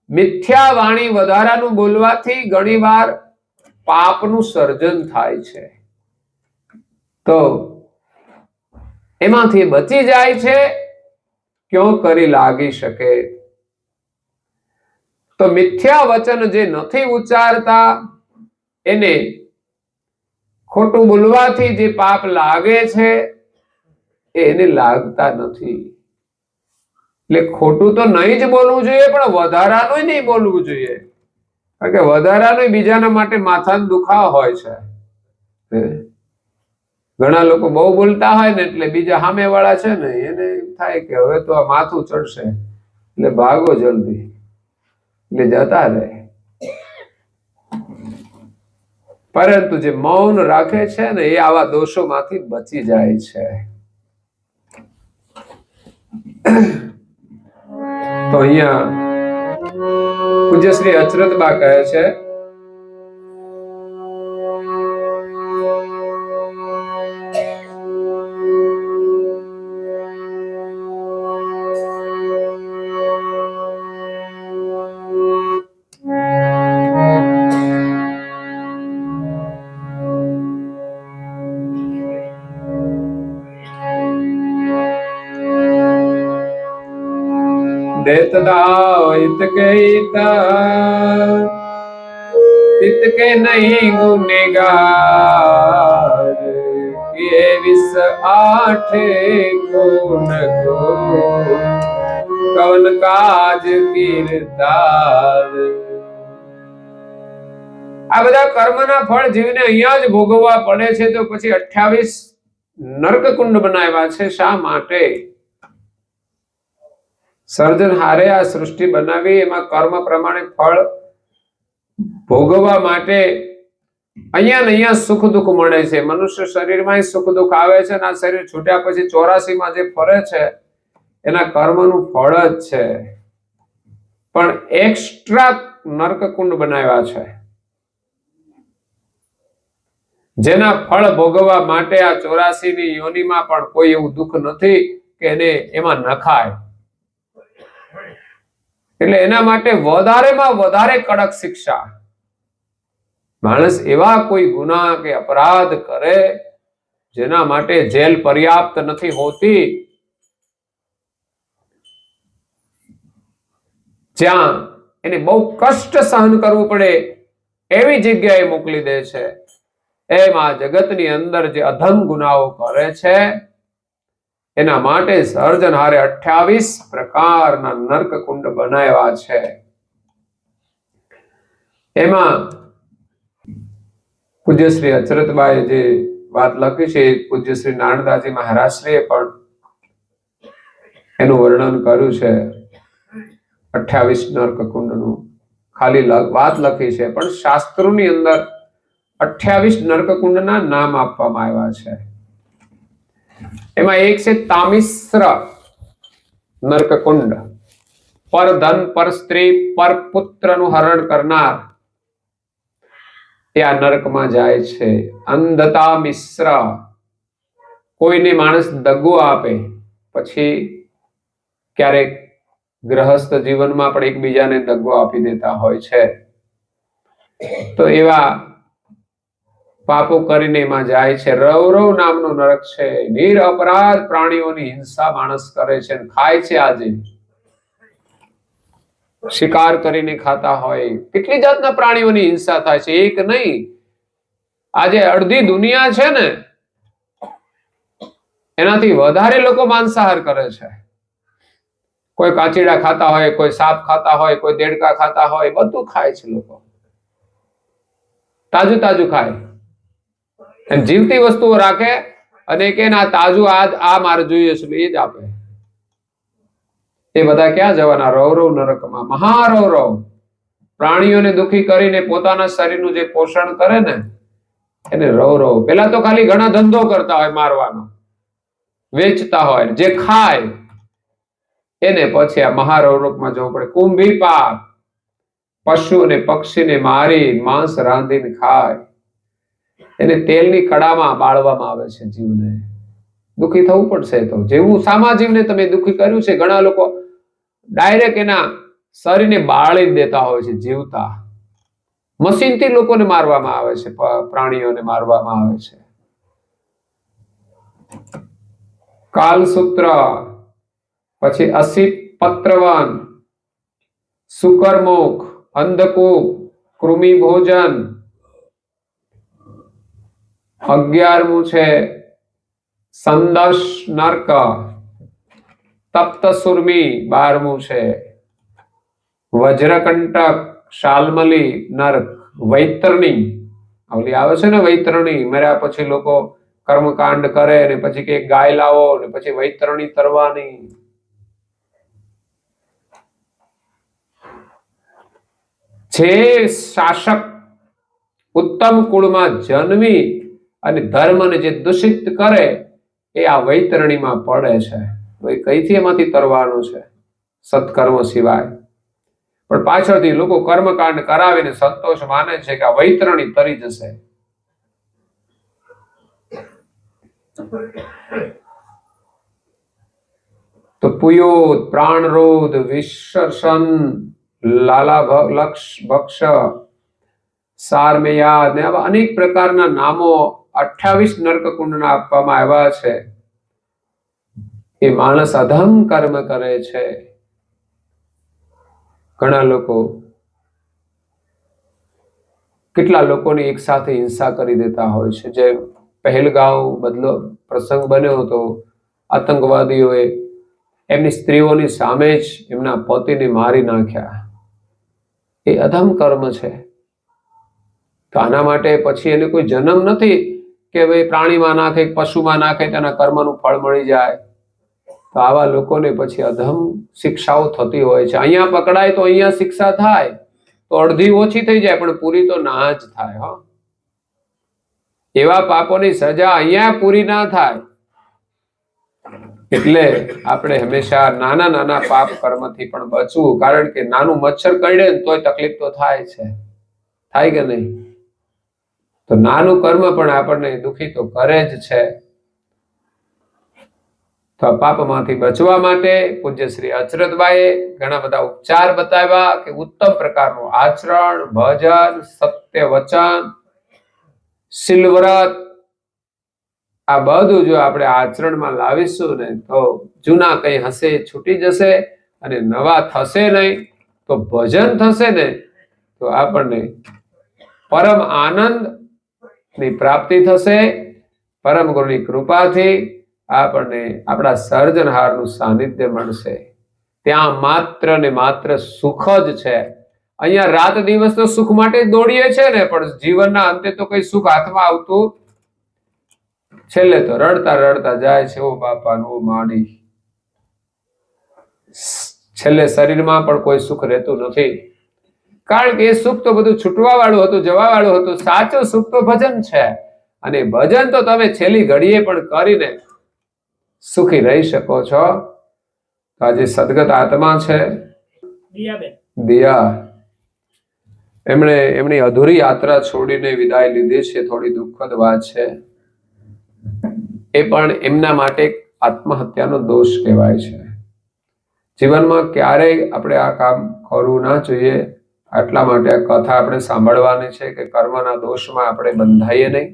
મિથ્યા વાણી વધારાનું બોલવાથી ઘણીવાર પાપનું સર્જન થાય છે, તો એમાંથી બચી જાય છે, ક્यों કરી લાગી શકે. તો મિથ્યા વચન જે નથી ઉચ્ચારતા એને ખોટું બોલવાથી જે પાપ લાગે છે એને લાગતા નથી. એટલે ખોટું તો નહીં જ બોલવું જોઈએ, પણ વધારાનું નહીં બોલવું જોઈએ, કારણ કે વધારાનું બીજાના માટે માથાનો દુખાવો હોય છે. ઘણા લોકો બહુ બોલતા હોય ને એટલે બીજા સામે વાળા છે ને એને થાય કે હવે તો આ માથું ચડશે એટલે ભાગો જલ્દી, એટલે જતા રહે. પરંતુ જે મૌન રાખે છે ને એ આવા દોષોમાંથી બચી જાય છે. તો અહીંયા પૂજ્ય શ્રી અચરતબા કહે છે, इतके नहीं गुनेगार के विस आठे गुण को कवन काज कीरदार. આ બધા કર્મના ફળ જીવને અહીંયા જ ભોગવવા પડે છે, તો પછી 28 નરકકુંડ બનાવ્યા છે. શા માટે? સર્જનહારે આ સૃષ્ટિ બનાવી, એમાં કર્મ પ્રમાણે ફળ ભોગવવા માટે અહીંયા ને અહીંયા સુખ દુઃખ મળે છે. મનુષ્ય શરીરમાં સુખ દુઃખ આવે છે, અને આ શરીર છૂટ્યા પછી 84 માં જે ફરે છે એના કર્મનું ફળ જ છે. પણ એક્સ્ટ્રા નરકકુંડ બનાવ્યા છે, જેના ફળ ભોગવવા માટે આ 84 ની યોનિમાં પણ કોઈ એવું દુઃખ નથી કે એને એમાં નખાય. એટલે એના માટે વધારેમાં વધારે કડક શિક્ષા. માણસ એવા કોઈ ગુના કે અપરાધ કરે જેના માટે જેલ પર્યાપ્ત નથી હોતી, જ્યાં એને બહુ કષ્ટ સહન કરવું પડે એવી જગ્યાએ મોકલી દે છે. એમાં જગતની અંદર જે અધમ ગુનાઓ કરે છે એના માટે સર્જનહારે 28 પ્રકારના નરકકુંડ બનાવ્યા છે. એમાં પૂજ્ય શ્રી અચરતબાએ જે વાત લખી છે, પૂજ્ય શ્રી નારણદાસજી મહારાજશ્રીએ પણ એનું વર્ણન કર્યું છે. 28 નરકકુંડનું ખાલી વાત લખી છે, પણ શાસ્ત્રોની અંદર 28 નરકકુંડના નામ આપવામાં આવ્યા છે. એમાં એક છે તામિશ્ર નરકકુંડ, પર ધન, પર સ્ત્રી, પર પુત્રનું હરણ કરનાર એ આ નરકમાં જાય છે. અંધતા મિશ્ર, કોઈને માણસ દગો આપે, પછી ક્યારેક ગ્રહસ્થ જીવનમાં પણ એકબીજાને દગો આપી દેતા હોય છે, તો એવા પાપો કરીને એમાં જાય છે. રૌરવ નામનું નરક છે. નિર અપરાધ પ્રાણીઓની હિંસા માણસ કરે છે, ખાય છે. આજે શિકાર કરીને ખાતા હોય, કેટલી જાતના પ્રાણીઓની હિંસા થાય છે, એક નહીં. આજે અડધી દુનિયા છે ને એનાથી વધારે લોકો માંસાહાર કરે છે. કોઈ કાચીડા ખાતા હોય, કોઈ સાપ ખાતા હોય, કોઈ દેડકા ખાતા હોય, બધું ખાય છે લોકો. તાજું તાજું ખાય, જીવતી વસ્તુઓ રાખે અને કે ના તાજું આ મારે જોઈએ છે એ જ આપે. એ બધા ક્યાં જવાના? રૌરવ નરકમાં. મહારૌરવ પ્રાણીઓને દુખી કરીને પોતાના શરીરનું જે પોષણ કરે ને એને રૌરવ. પેલા તો ખાલી ઘણા ધંધો કરતા હોય મારવાનો, વેચતા હોય, જે ખાય એને પછી આ મહારૌરવમાં જવું પડે. કુંભી પાપ, પશુ અને પક્ષીને મારી માંસ રાંધીને ખાય, એને તેલની કડામાં બાળવામાં આવે છે જીવને. દુઃખી થવું પડશે. તો જેવું સામાજિકને તમે દુઃખી કર્યું છે, ઘણા લોકો ડાયરેક્ટ એના શરીરને બાળી દેતા હોય છે જીવતા. મશીનથી લોકોને મારવામાં આવે છે, પ્રાણીઓને મારવામાં આવે છે. કાલસૂત્ર, પછી અસિત પત્રવન, શુકરમુખ, અંધકૂપ, કૃમિ ભોજન, 11મું છે સંદર્શ નર્ક, તપ્ત સુરમી, 12મું છે વજ્રકંટક, શાલ્મલી નર્ક, વૈતરણી, ઓલી આવે છે ને વૈતરણી, મર્યા પછી લોકો કર્મકાંડ કરે ને પછી કે ગાય લાવો ને પછી વૈતરણી તરવાની. જે શાસક ઉત્તમ કુળમાં જન્મી અને ધર્મને જે દૂષિત કરે એ આ વૈતરણીમાં પડે છે. કઈથી એમાંથી તરવાનું છે? સત્કર્મ સિવાય. પણ પાછળથી લોકો કર્મકાંડ કરાવીને સંતોષ માને છે કે આ વૈતરણી તરી જશે. તો પુયોત, પ્રાણરોધ, વિસર્ષણ, લાલાભક્ષ, સારમેયાદ ને આવા અનેક પ્રકારના નામો 28 નર્કકુંડના આપવામાં આવ્યા છે. એ માણસ અધમ કર્મ કરે છે. ઘણા લોકો કેટલા લોકોની એક સાથે હિંસા કરી દેતા હોય છે. જે પહેલગાંવ બદલો પ્રસંગ બન્યો હતો, આતંકવાદીઓએ એમની સ્ત્રીઓની સામે જ એમના પતિને મારી નાખ્યા. એ અધમ કર્મ છે. તો આના માટે પછી એને કોઈ જન્મ નથી કે ભાઈ પ્રાણીમાં નાખે, પશુમાં નાખે તેના કર્મનું ફળ મળી જાય. તો આવા લોકોને પછી અધમ શિક્ષાઓ થતી હોય છે. અહીંયા પકડાય તો અહીંયા શિક્ષા થાય તો અડધી ઓછી થઈ જાય, પણ પૂરી તો ના જ થાય. હા, એવા પાપોની સજા અહીંયા પૂરી ના થાય. એટલે આપણે હંમેશા નાના નાના પાપ કર્મથી પણ બચવું, કારણ કે નાનું મચ્છર કરડે તોય તકલીફ તો થાય છે, થાય કે નહીં? તો નાનું કર્મ પણ આપણને દુઃખી તો કરે જ છે. તો પાપમાંથી બચવા માટે પૂજ્ય શ્રી અચરતબાઈએ ઘણા બધા ઉપચાર બતાવ્યા કે ઉત્તમ પ્રકારનું આચરણ, ભજન, સત્ય વચન, શીલવ્રત, આ બધું જો આપણે આચરણમાં લાવીશું ને તો જૂના કઈ હશે છૂટી જશે અને નવા થશે નહીં. તો ભજન થશે ને તો આપણને પરમ આનંદ ની પ્રાપ્તિ થશે. પરમ ગુરુની કૃપાથી આપણને આપણા સર્જનહારનું સાનિધ્ય મળશે. ત્યાં માત્ર ને માત્ર સુખ જ છે. અહીંયા રાત દિવસ તો સુખ માટે જ દોડીએ છે ને, પણ જીવનના અંતે તો કઈ સુખ હાથમાં આવતું છેલ્લે તો રડતા રડતા જાય છે. ઓ બાપા નો માડી, છેલ્લે શરીરમાં પણ કોઈ સુખ રહેતું નથી. કારણ કે એ સુખ તો બધું છૂટવા વાળું હતું, જવા વાળું હતું. સાચું સુખ તો ભજન છે, અને ભજન તો તમે છેલ્લી ઘડીએ પણ કરીને સુખી રહી શકો છો. આજે સદગત આત્મા છે દિયા, એમણે એમની અધૂરી યાત્રા છોડીને વિદાય લીધી છે. થોડી દુઃખદ વાત છે. એ પણ એમના માટે આત્મહત્યાનો દોષ કહેવાય છે. જીવનમાં ક્યારેય આપણે આ કામ કરવું ના જોઈએ. આટલા માટે આ કથા આપણે સાંભળવાની છે કે કર્મના દોષમાં આપણે બંધાઈએ નહીં,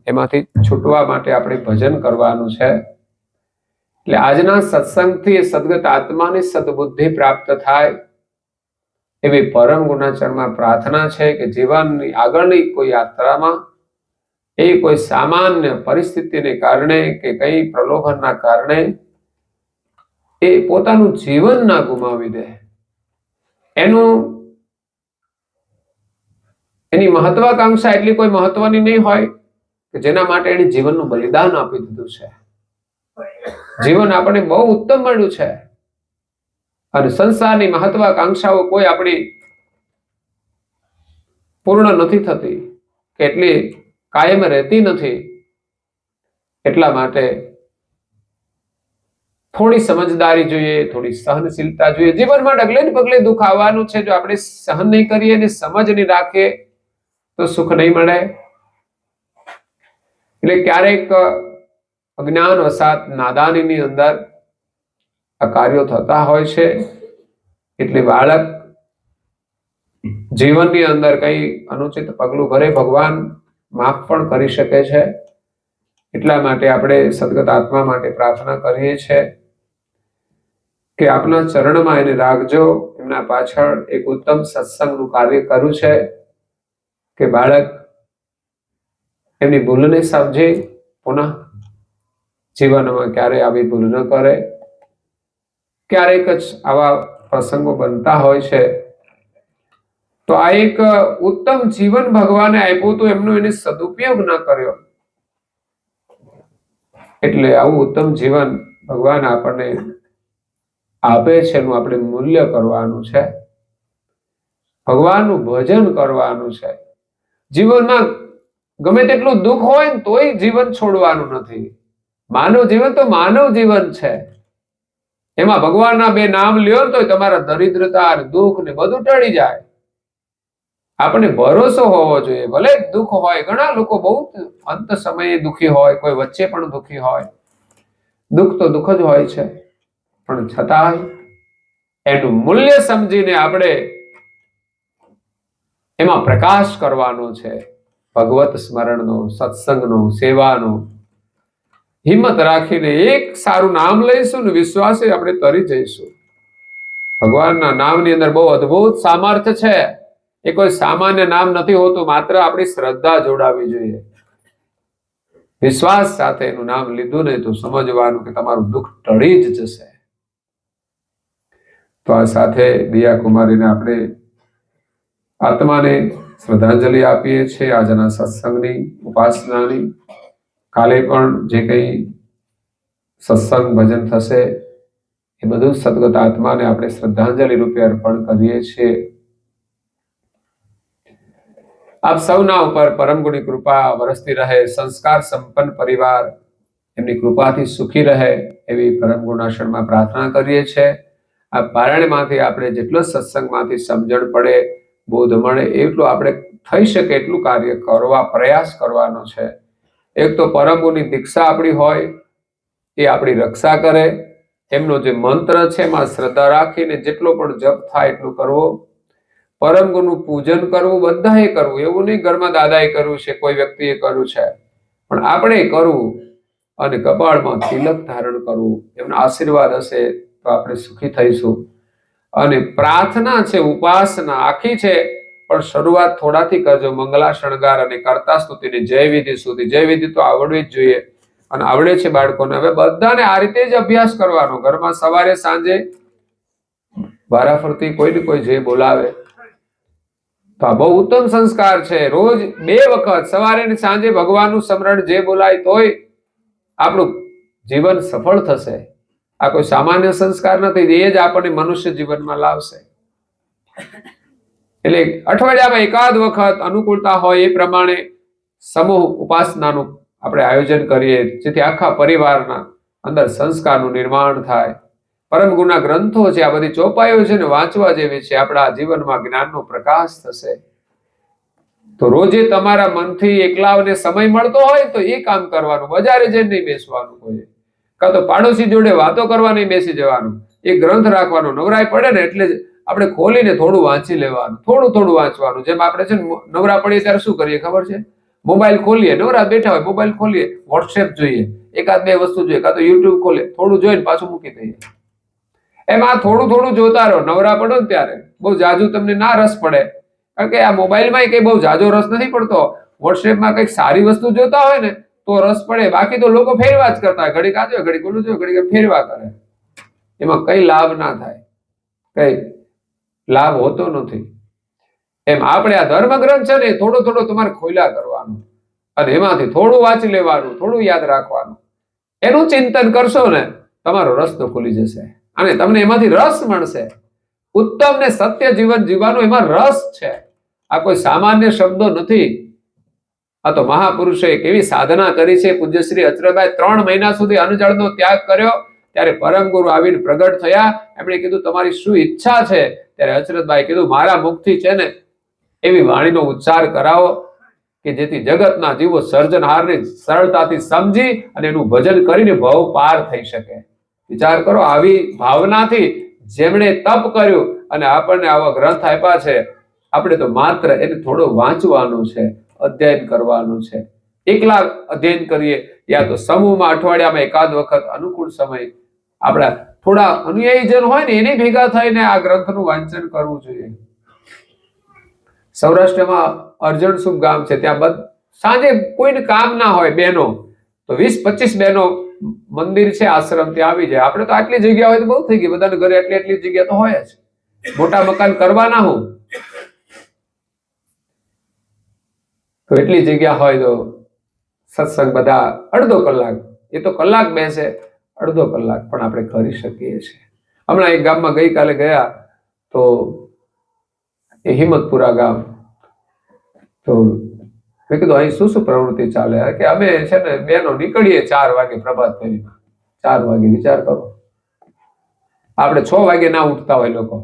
એમાંથી છૂટવા માટે આપણે ભજન કરવાનું છે. એટલે આજના સત્સંગથી સદગત આત્માની સદબુદ્ધિ પ્રાપ્ત થાય એવી પરમ ગુણાચરણમાં પ્રાર્થના છે કે જીવનની આગળની કોઈ યાત્રામાં એ કોઈ સામાન્ય પરિસ્થિતિને કારણે કે કઈ પ્રલોભનના કારણે એ પોતાનું જીવન ના ગુમાવી દે. એની મહત્વાકાંક્ષા એટલી કોઈ મહત્વની નહીં હોય કે જેના માટે એને જીવનનું બલિદાન આપી દીધું છે. જીવન આપણને બહુ ઉત્તમ મળ્યું છે, અને સંસારની મહત્વાકાંક્ષાઓ કોઈ આપણી પૂર્ણ નથી થતી, કેટલી કાયમ રહેતી નથી. એટલા માટે થોડી સમજદારી જોઈએ, થોડી સહનશીલતા જોઈએ. જીવનમાં ડગલે ને પગલે દુઃખ આવવાનું છે. જો આપણે સહન નહીં કરીએ ને સમજ નહીં રાખીએ તો સુખ નહીં મળે. એટલે ક્યારેક અજ્ઞાન વસાત નાદાનીની અંદર આ કાર્યો થતા હોય છે. એટલે બાળક જીવનની અંદર કઈ અનુચિત પગલું ભરે ભગવાન માફ પણ કરી શકે છે. એટલા માટે આપણે સદગત આત્મા માટે પ્રાર્થના કરીએ છીએ કે આપના ચરણમાં એને રાખજો. એમના પાછળ એક ઉત્તમ સત્સંગનું કાર્ય કર્યું છે કે બાળક એમની ભૂલને સમજી પુનઃ જીવનમાં ક્યારેય આવી ભૂલ ન કરે. ક્યારેક જ આવા પ્રસંગો બનતા હોય છે. તો આ એક ઉત્તમ જીવન ભગવાને આપ્યું તો એમનો એને સદુપયોગ ન કર્યો. એટલે આવું ઉત્તમ જીવન ભગવાન આપણને આપે છે, એનું આપણે મૂલ્ય કરવાનું છે, ભગવાનનું ભજન કરવાનું છે. જીવનમાં ગમે તેટલું દુઃખ હોય ને તોય જીવન છોડવાનું નથી. માનવ જીવન તો માનવ જીવન છે. એમાં ભગવાનના બે નામ લ્યો તો તમારા દરિદ્રતા દુઃખ ને બધું ટળી જાય. આપણને ભરોસો હોવો જોઈએ. ભલે દુઃખ હોય, ઘણા લોકો બહુ અંત સમયે દુઃખી હોય, કોઈ વચ્ચે પણ દુઃખી હોય. દુઃખ તો દુઃખ જ હોય છે, પણ છતાંય એનું મૂલ્ય સમજીને આપણે એમાં પ્રકાશ કરવાનો છે. ભગવત સ્મરણનો, સત્સંગનો, સેવાનો. હિંમત રાખીને એક સારું નામ લઈશું ને વિશ્વાસે આપણે તરી જઈશું. ભગવાનના નામની અંદર બહુ અદ્ભુત સામર્થ્ય છે. એ કોઈ સામાન્ય નામ નથી હોતું. માત્ર આપણી શ્રદ્ધા જોડાવી જોઈએ. વિશ્વાસ સાથે એનું નામ લીધું ને તો સમજવાનું કે તમારું દુઃખ ટળી જ જશે. તો આ સાથે દિયા કુમારીને આપણે આત્માને શ્રદ્ધાંજલિ આપીએ છીએ આજના સત્સંગની, ઉપાસનાની. કાલે પણ જે કંઈ સત્સંગ ભજન થશે એ બધું સદગત આત્માને આપણે શ્રદ્ધાંજલિ રૂપે અર્પણ કરીએ છીએ. આપ સૌના ઉપર પરમ ગુણી કૃપા વરસતી રહે. સંસ્કાર સંપન્ન પરિવાર એમની કૃપાથી સુખી રહે એવી પરમ ગુણાશણમાં પ્રાર્થના કરીએ છીએ. આ પારાયણમાંથી આપણે જેટલો સત્સંગમાંથી સમજણ પડે, બોધ મળે, એટલું આપણે થઈ શકે એટલું કાર્ય કરવા પ્રયાસ કરવાનો છે. એક તો પરમ ગુની દીક્ષા આપણી હોય એ આપણી રક્ષા કરે. એમનો જે મંત્ર છે એમાં શ્રદ્ધા રાખીને જેટલો પણ જપ થાય એટલું કરવો. પરમ ગુરુનું પૂજન કરવું, બધાએ કરવું. એવું નહીં ઘરમાં દાદાએ કર્યું છે, કોઈ વ્યક્તિએ કર્યું છે, પણ આપણે કરવું. અને કપાળમાં તિલક ધારણ કરવું. એમના આશીર્વાદ હશે તો આપણે સુખી થઈશું. અને પ્રાર્થના છે, ઉપાસના આખી છે, પણ શરૂઆત થોડાથી કરજો. મંગલા શણગાર અને કરતા સ્તુતિની જય વિધિ સુધી. જય વિધિ તો આવડવી જ જોઈએ અને આવડે છે બાળકોને. હવે બધાને આ રીતે જ અભ્યાસ કરવાનો. ઘરમાં સવારે સાંજે વારાફરતી કોઈ ને કોઈ જે બોલાવે તો આ બહુ ઉત્તમ સંસ્કાર છે. રોજ 2 વખત સવારે ને સાંજે ભગવાનનું સ્મરણ જે બોલાય તોય આપણું જીવન સફળ થશે. આ કોઈ સામાન્ય સંસ્કાર નથી. એ જ આપણને મનુષ્ય જીવનમાં લાવશે. એટલે અઠવાડિયામાં એકાદ વખત અનુકૂળતા હોય એ પ્રમાણે સમૂહ ઉપાસનાનું આપણે આયોજન કરીએ, જેથી આખા પરિવારના અંદર સંસ્કારનું નિર્માણ થાય. પરમ ગુના ગ્રંથો છે, આ બધી ચોપાઈઓ છે ને વાંચવા જેવી છે. આપણા જીવનમાં જ્ઞાનનો પ્રકાશ થશે. તો રોજે તમારા મનથી એકલાવને સમય મળતો હોય તો એ કામ કરવાનું. બજારે જઈને નહીં બેસવાનું. કોઈ કાં તો પાડોશી જોડે વાતો કરવા નહીં બેસી જવાનું. એ ગ્રંથ રાખવાનો. નવરાઈ પડે ને એટલે આપણે ખોલીને થોડું વાંચી લેવાનું. થોડું વાંચવાનું. જેમ આપણે છે ને નવરા પડીએ ત્યારે શું કરીએ ખબર છે? મોબાઈલ ખોલીએ. નવરા બેઠા હોય મોબાઈલ ખોલીએ, વોટ્સએપ જોઈએ, એકાદ 2 વસ્તુ જોઈએ, કાં તો યુટ્યુબ ખોલે, થોડું જોઈને પાછું મૂકી દઈએ. એમાં થોડું જોતા રહો. નવરા પડો ને ત્યારે બહુ જાજુ તમને ના રસ પડે, કારણ કે આ મોબાઈલમાં કઈ બહુ જાજો રસ નથી પડતો. વોટ્સએપમાં કઈક સારી વસ્તુ જોતા હોય ને તો રસ પડે. બાકી તો લોકો ફેરવા જ કરતા હોય. ઘડીક આ જોયો, ઘડીક ઓલું જોયો, ઘડીક ફેરવા કરે. એમાં કઈ લાભ ના થાય, કઈ લાભ હોતો નથી. એમ આપણે આ ધર્મ ગ્રંથ છે ને થોડો તમારે ખોલ્યા કરવાનું અને એમાંથી થોડું વાંચી લેવાનું, થોડું યાદ રાખવાનું. એનું ચિંતન કરશો ને તમારો રસ્તો ખુલી જશે અને તમને એમાંથી રસ મળશે. ઉત્તમ ને સત્ય જીવન જીવવાનો એમાં રસ છે. આ કોઈ સામાન્ય શબ્દો નથી. આ તો મહાપુરુષોએ કેવી સાધના કરી છે. પૂજ્ય શ્રી અચરતભાઈ 3 મહિના સુધી અન્નજળનો ત્યાગ કર્યો. ત્યારે પરમ ગુરુ આવીને પ્રગટ થયા. એમણે કીધું તમારી શું ઈચ્છા છે? ત્યારે અચરતભાઈ કીધું મારા મુખથી છે ને એવી વાણીનો ઉચ્ચાર કરાવો કે જેથી જગતના જીવો સર્જનહારને સરળતાથી સમજી અને એનું ભજન કરીને ભવ પાર થઈ શકે. વિચાર કરો, આવી ભાવનાથી જેમણે તપ કર્યું અને આપણને આવા ગ્રંથ આપ્યા છે, આપણે તો માત્ર એને થોડો વાંચવાનું છે, અધ્યયન કરવાનું છે. એકલા અધ્યયન કરીએ યા તો સમૂહમાં અઠવાડિયામાં એકાદ વખત અનુકૂળ સમય આપણા થોડા અનુયાયીજન હોય ને એને ભેગા થઈને આ ગ્રંથનું વાંચન કરવું જોઈએ. સૌરાષ્ટ્રમાં અર્જણસુપ ગામ છે, ત્યાં સાંજે કોઈને કામ ના હોય, બહેનો તો 20-25 બહેનો મંદિર છે, આશ્રમ, ત્યાં આવી જાય. આપણે તો આટલી જગ્યા હોય તો બહુ થઈ ગઈ, બધાને ઘરે એટલી જગ્યા તો હોય જ. મોટા મકાન કરવાના હું તો એટલી જગ્યા હોય તો સત્સંગ બધા અડધો કલાક, એ તો કલાક બેસે, અડધો કલાક પણ આપણે કરી શકીએ છીએ. હમણાં એક ગામમાં ગઈકાલે ગયા તો એ હિંમતપુરા ગામ, તો મેં કીધું અહીં શું પ્રવૃત્તિ ચાલે? કે અમે છે ને બેનો નીકળીએ 4 વાગે પ્રભાત ફેરીમાં. 4 વાગે, વિચાર કરો, આપણે 6 વાગે ના ઉઠતા હોય લોકો,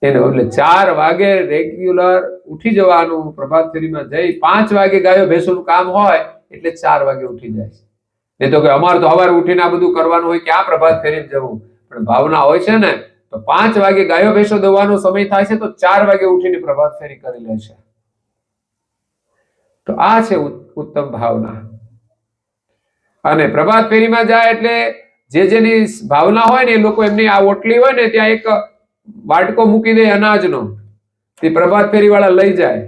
એને બદલે 4 વાગે રેગ્યુલર ઉઠી જવાનું, પ્રભાત ફેરીમાં જઈ 5 વાગે ગાયો ભેંસોનું કામ હોય એટલે 4 વાગે ઉઠી જાય. નહીં તો કે અમારે તો સવારે ઉઠીને આ બધું કરવાનું હોય, ક્યાં પ્રભાત ફેરીમાં જવું? પણ ભાવના હોય છે ને તો 5 વાગે ગાયો ભેંસો દોવાનો સમય થાય છે તો 4 વાગે ઉઠીને પ્રભાત ફેરી કરી લે છે. તો આ છે ઉત્તમ ભાવના. અને પ્રભાત ફેરીમાં જાય એટલે જેની ભાવના હોય ને એ લોકો એમની આ ઓટલી હોય ને ત્યાં એક વાટકો મૂકી દે અનાજનો, તે પ્રભાત ફેરી વાળા લઈ જાય,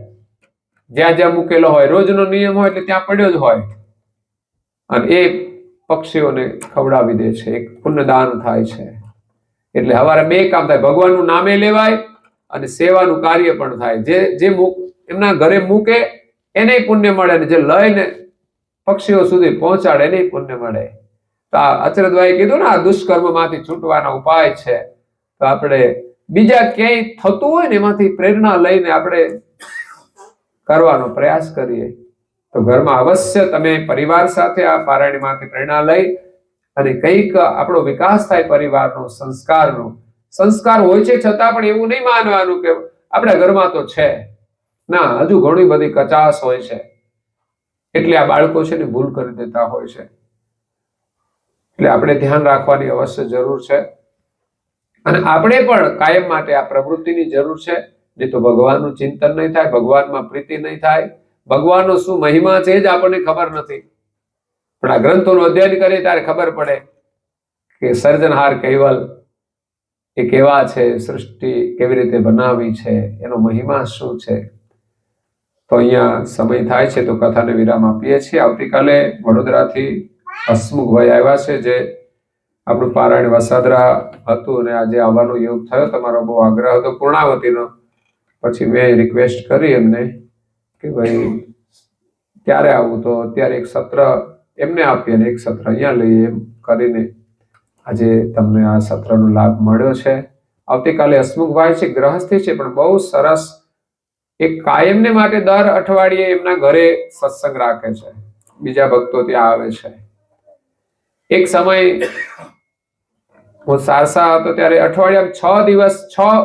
જ્યાં જ્યાં મૂકેલો હોય, રોજનો નિયમ હોય એટલે ત્યાં પડ્યો જ હોય, અને એ પક્ષીઓને ખવડાવી દે છે. એક પુણ્યદાન થાય છે. એટલે હવારે 2 કામ થાય, ભગવાનનું નામે લેવાય અને સેવાનું કાર્ય પણ થાય. જે એમના ઘરે મૂકે એને પુણ્ય મળે, અને જે લઈને પક્ષીઓ સુધી પહોંચાડે એને પુણ્ય મળે. તો આ અચરદભાઈ કીધું ને, આ દુષ્કર્મમાંથી છૂટવાના ઉપાય છે. તો આપણે બીજા ક્યાંય થતું હોય ને એમાંથી પ્રેરણા લઈને આપણે કરવાનો પ્રયાસ કરીએ. તો ઘરમાં અવશ્ય તમે પરિવાર સાથે આ પારાયણમાંથી પ્રેરણા લઈ અને કંઈક આપણો વિકાસ થાય પરિવારનો, સંસ્કારનો. સંસ્કાર હોય છે છતાં પણ એવું નહીં માનવાનું કે આપણા ઘરમાં તો છે. ના, હજુ ઘણી બધી કચાશ હોય છે, એટલે આ બાળકો છે ને ભૂલ કરી દેતા હોય છે. એટલે આપણે ધ્યાન રાખવાની અવશ્ય જરૂર છે. અને આપણે પણ કાયમ માટે આ પ્રવૃત્તિની જરૂર છે. નહીં તો ભગવાનનું ચિંતન નહીં થાય, ભગવાનમાં પ્રીતિ નહીં થાય. ભગવાનનો શું મહિમા છે જ આપણને ખબર નથી. પણ આ ગ્રંથોનું અધ્યયન કરીએ ત્યારે ખબર પડે કે સર્જનહાર કૈવલ એ કેવા છે, સૃષ્ટિ કેવી રીતે બનાવી છે, એનો મહિમા શું છે. તો અહીંયા સમય થાય છે તો કથાને વિરામ આપીએ છીએ. આવતીકાલે વડોદરાથી હસમુખભાઈ આવ્યા છે, જે આપણું પારાયણ વસાદરા હતું અને આજે આવવાનો યોગ થયો. તમારો બહુ આગ્રહ હતો પૂર્ણાવતીનો. પછી મેં રિક્વેસ્ટ કરી એમને કે ભાઈ ક્યારે આવું, તો અત્યારે એક સત્ર એમને આપીએ અને એક સત્ર અહીંયા લઈએ, એમ કરીને આજે તમને આ સત્રનો લાભ મળ્યો છે. આવતીકાલે હસમુખભાઈ છે, ગ્રહસ્થી છે, પણ બહુ સરસ એક કાયમને માટે દર અઠવાડિયે એમના ઘરે સત્સંગ રાખે છે. બીજા ભક્તો ત્યાં આવે છે. એક સમય હું સારસા હતો ત્યારે અઠવાડિયામાં 6 દિવસ 6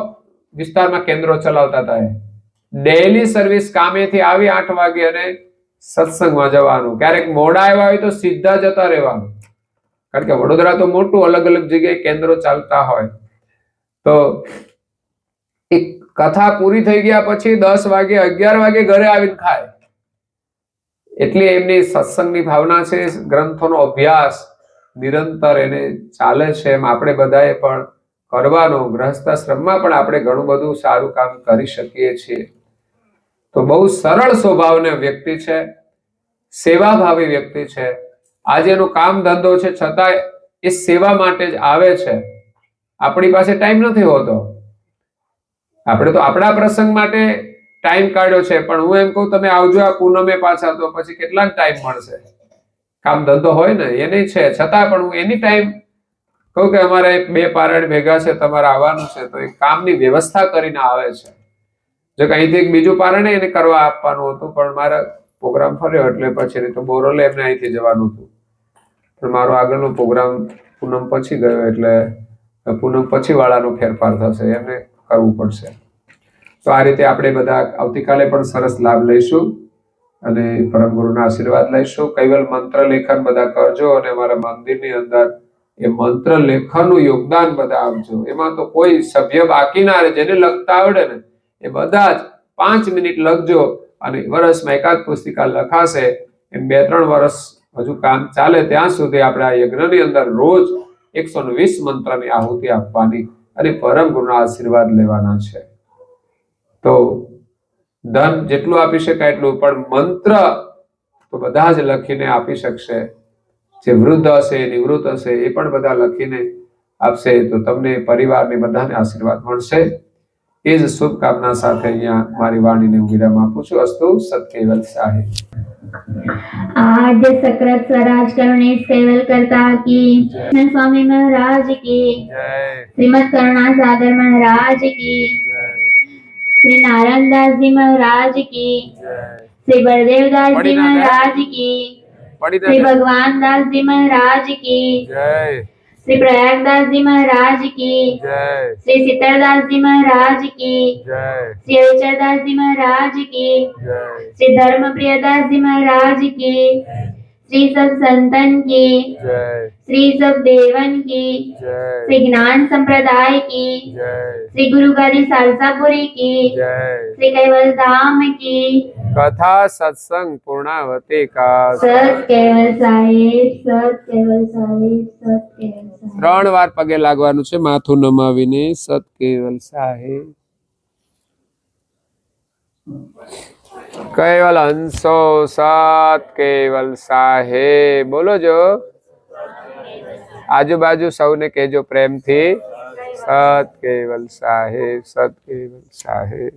વિસ્તારમાં કેન્દ્રો ચલાવતા હતા. ડેઈલી સર્વિસ, કામેથી આવી 8 વાગે અને સત્સંગમાં જવાનું. ક્યારેક મોડા આવ્યા હોય તો સીધા જતા રહેવાનું, કારણ કે વડોદરા તો મોટું, અલગ અલગ જગ્યાએ કેન્દ્રો ચાલતા હોય. તો એક કથા પૂરી થઈ ગયા પછી 10 વાગે 11 વાગે ઘરે આવીને ખાય. એટલે એમની સત્સંગની ભાવના છે. ગ્રંથોનો અભ્યાસ નિરંતર એને ચાલે છે. એમ આપણે બધાએ પણ કરવાનો. ગૃહસ્થાશ્રમમાં પણ આપણે ઘણું બધું સારું કામ કરી શકીએ છીએ. તો બહુ સરળ સ્વભાવના વ્યક્તિ છે, સેવાભાવી વ્યક્તિ છે. આજે એનો કામ ધંધો છે છતાં એ સેવા માટે જ આવે છે. આપણી પાસે ટાઈમ નથી હોતો. આપણે તો આપણા પ્રસંગ માટે ટાઈમ કાઢ્યો છે, પણ હું એમ કહું તમે આવજો આ પૂનમે પાછા, તો પછી કેટલા ટાઈમ મળશે? કામ ધંધો હોય ને એને છે, છતાં પણ હું એની ટાઈમ કહું કે અમારે 2 પારાયણ ભેગા છે, તમારે આવવાનું છે, તો એ કામની વ્યવસ્થા કરીને આવે છે. જો કે અહીંથી એક બીજું પારાયણ એને કરવા આપવાનું હતું, પણ મારા પ્રોગ્રામ ફર્યો એટલે પછી તો બોરોલે એમને અહીંથી જવાનું હતું, પણ મારો આગળનો પ્રોગ્રામ પૂનમ પછી ગયો એટલે પૂનમ પછી વાળાનો ફેરફાર થશે, એમને કરવું પડશે. તો આ રીતે આપણે બધા આવતીકાલે પણ સરસ લાભ લઈશું અને પરમ ગુરુના આશીર્વાદ લઈશું. કૈવલ મંત્ર લેખન બધા કરજો અને અમારા મંદિરની અંદર એ મંત્ર લેખનનું યોગદાન બધા આપજો. એમાં તો કોઈ સભ્ય બાકી ના રહે. જેને લખતા આવડે ને એ બધા જ 5 મિનિટ લખજો અને વર્ષમાં એકાદ પુસ્તિકા લખાશે. એમ 2-3 વર્ષ હજુ કામ ચાલે ત્યાં સુધી આપણે આ યજ્ઞની અંદર રોજ 120 મંત્રની આહુતિ આપવાની અને પરમ ગુરુના આશીર્વાદ લેવાના છે. તો ધન જેટલું આપી શકાય એટલું, પણ મંત્ર તો બધા જ લખીને આપી શકશે. જે વૃદ્ધ હશે, નિવૃત્ત હશે, એ પણ બધા લખીને આપશે. તો તમને પરિવારને બધાને આશીર્વાદ મળશે. એ જ શુભકામના સાથે અહીંયા મારી વાણીને હું વિરામ આપું છું. અસ્તુ સત કેવલ સાહેબ. आद्य सक्रत स्वराज करुणेश केवल करता की स्वामी महाराज की श्रीमद करुणा सागर महाराज की श्री नारायण दास जी महाराज की श्री बलदेव दास जी महाराज की श्री भगवान दास जी महाराज की श्री प्रयागदास जी महाराज की श्री सीतरदास जी महाराज की श्री अविचरदास जी महाराज की श्री धर्मप्रियदास जी महाराज की श्री सब संतन की श्री सब देवन की श्री ज्ञान संप्रदाय की श्री गुरु गादी सालसापुरी की श्री कैवल धाम की कथा सत्संग पूर्णावती का सत केवल साहेब, सत केवल साहेब, सत केवल साहेब. 3 વાર પગે લાગવાનું છે માથું નમાવીને. સત કેવલ સાહેબ. કેવલ હંસો સત કેવલ સાહેબ. બોલો જો. આજુબાજુ સૌને કહેજો પ્રેમથી સત કેવલ સાહેબ, સત કેવલ સાહેબ.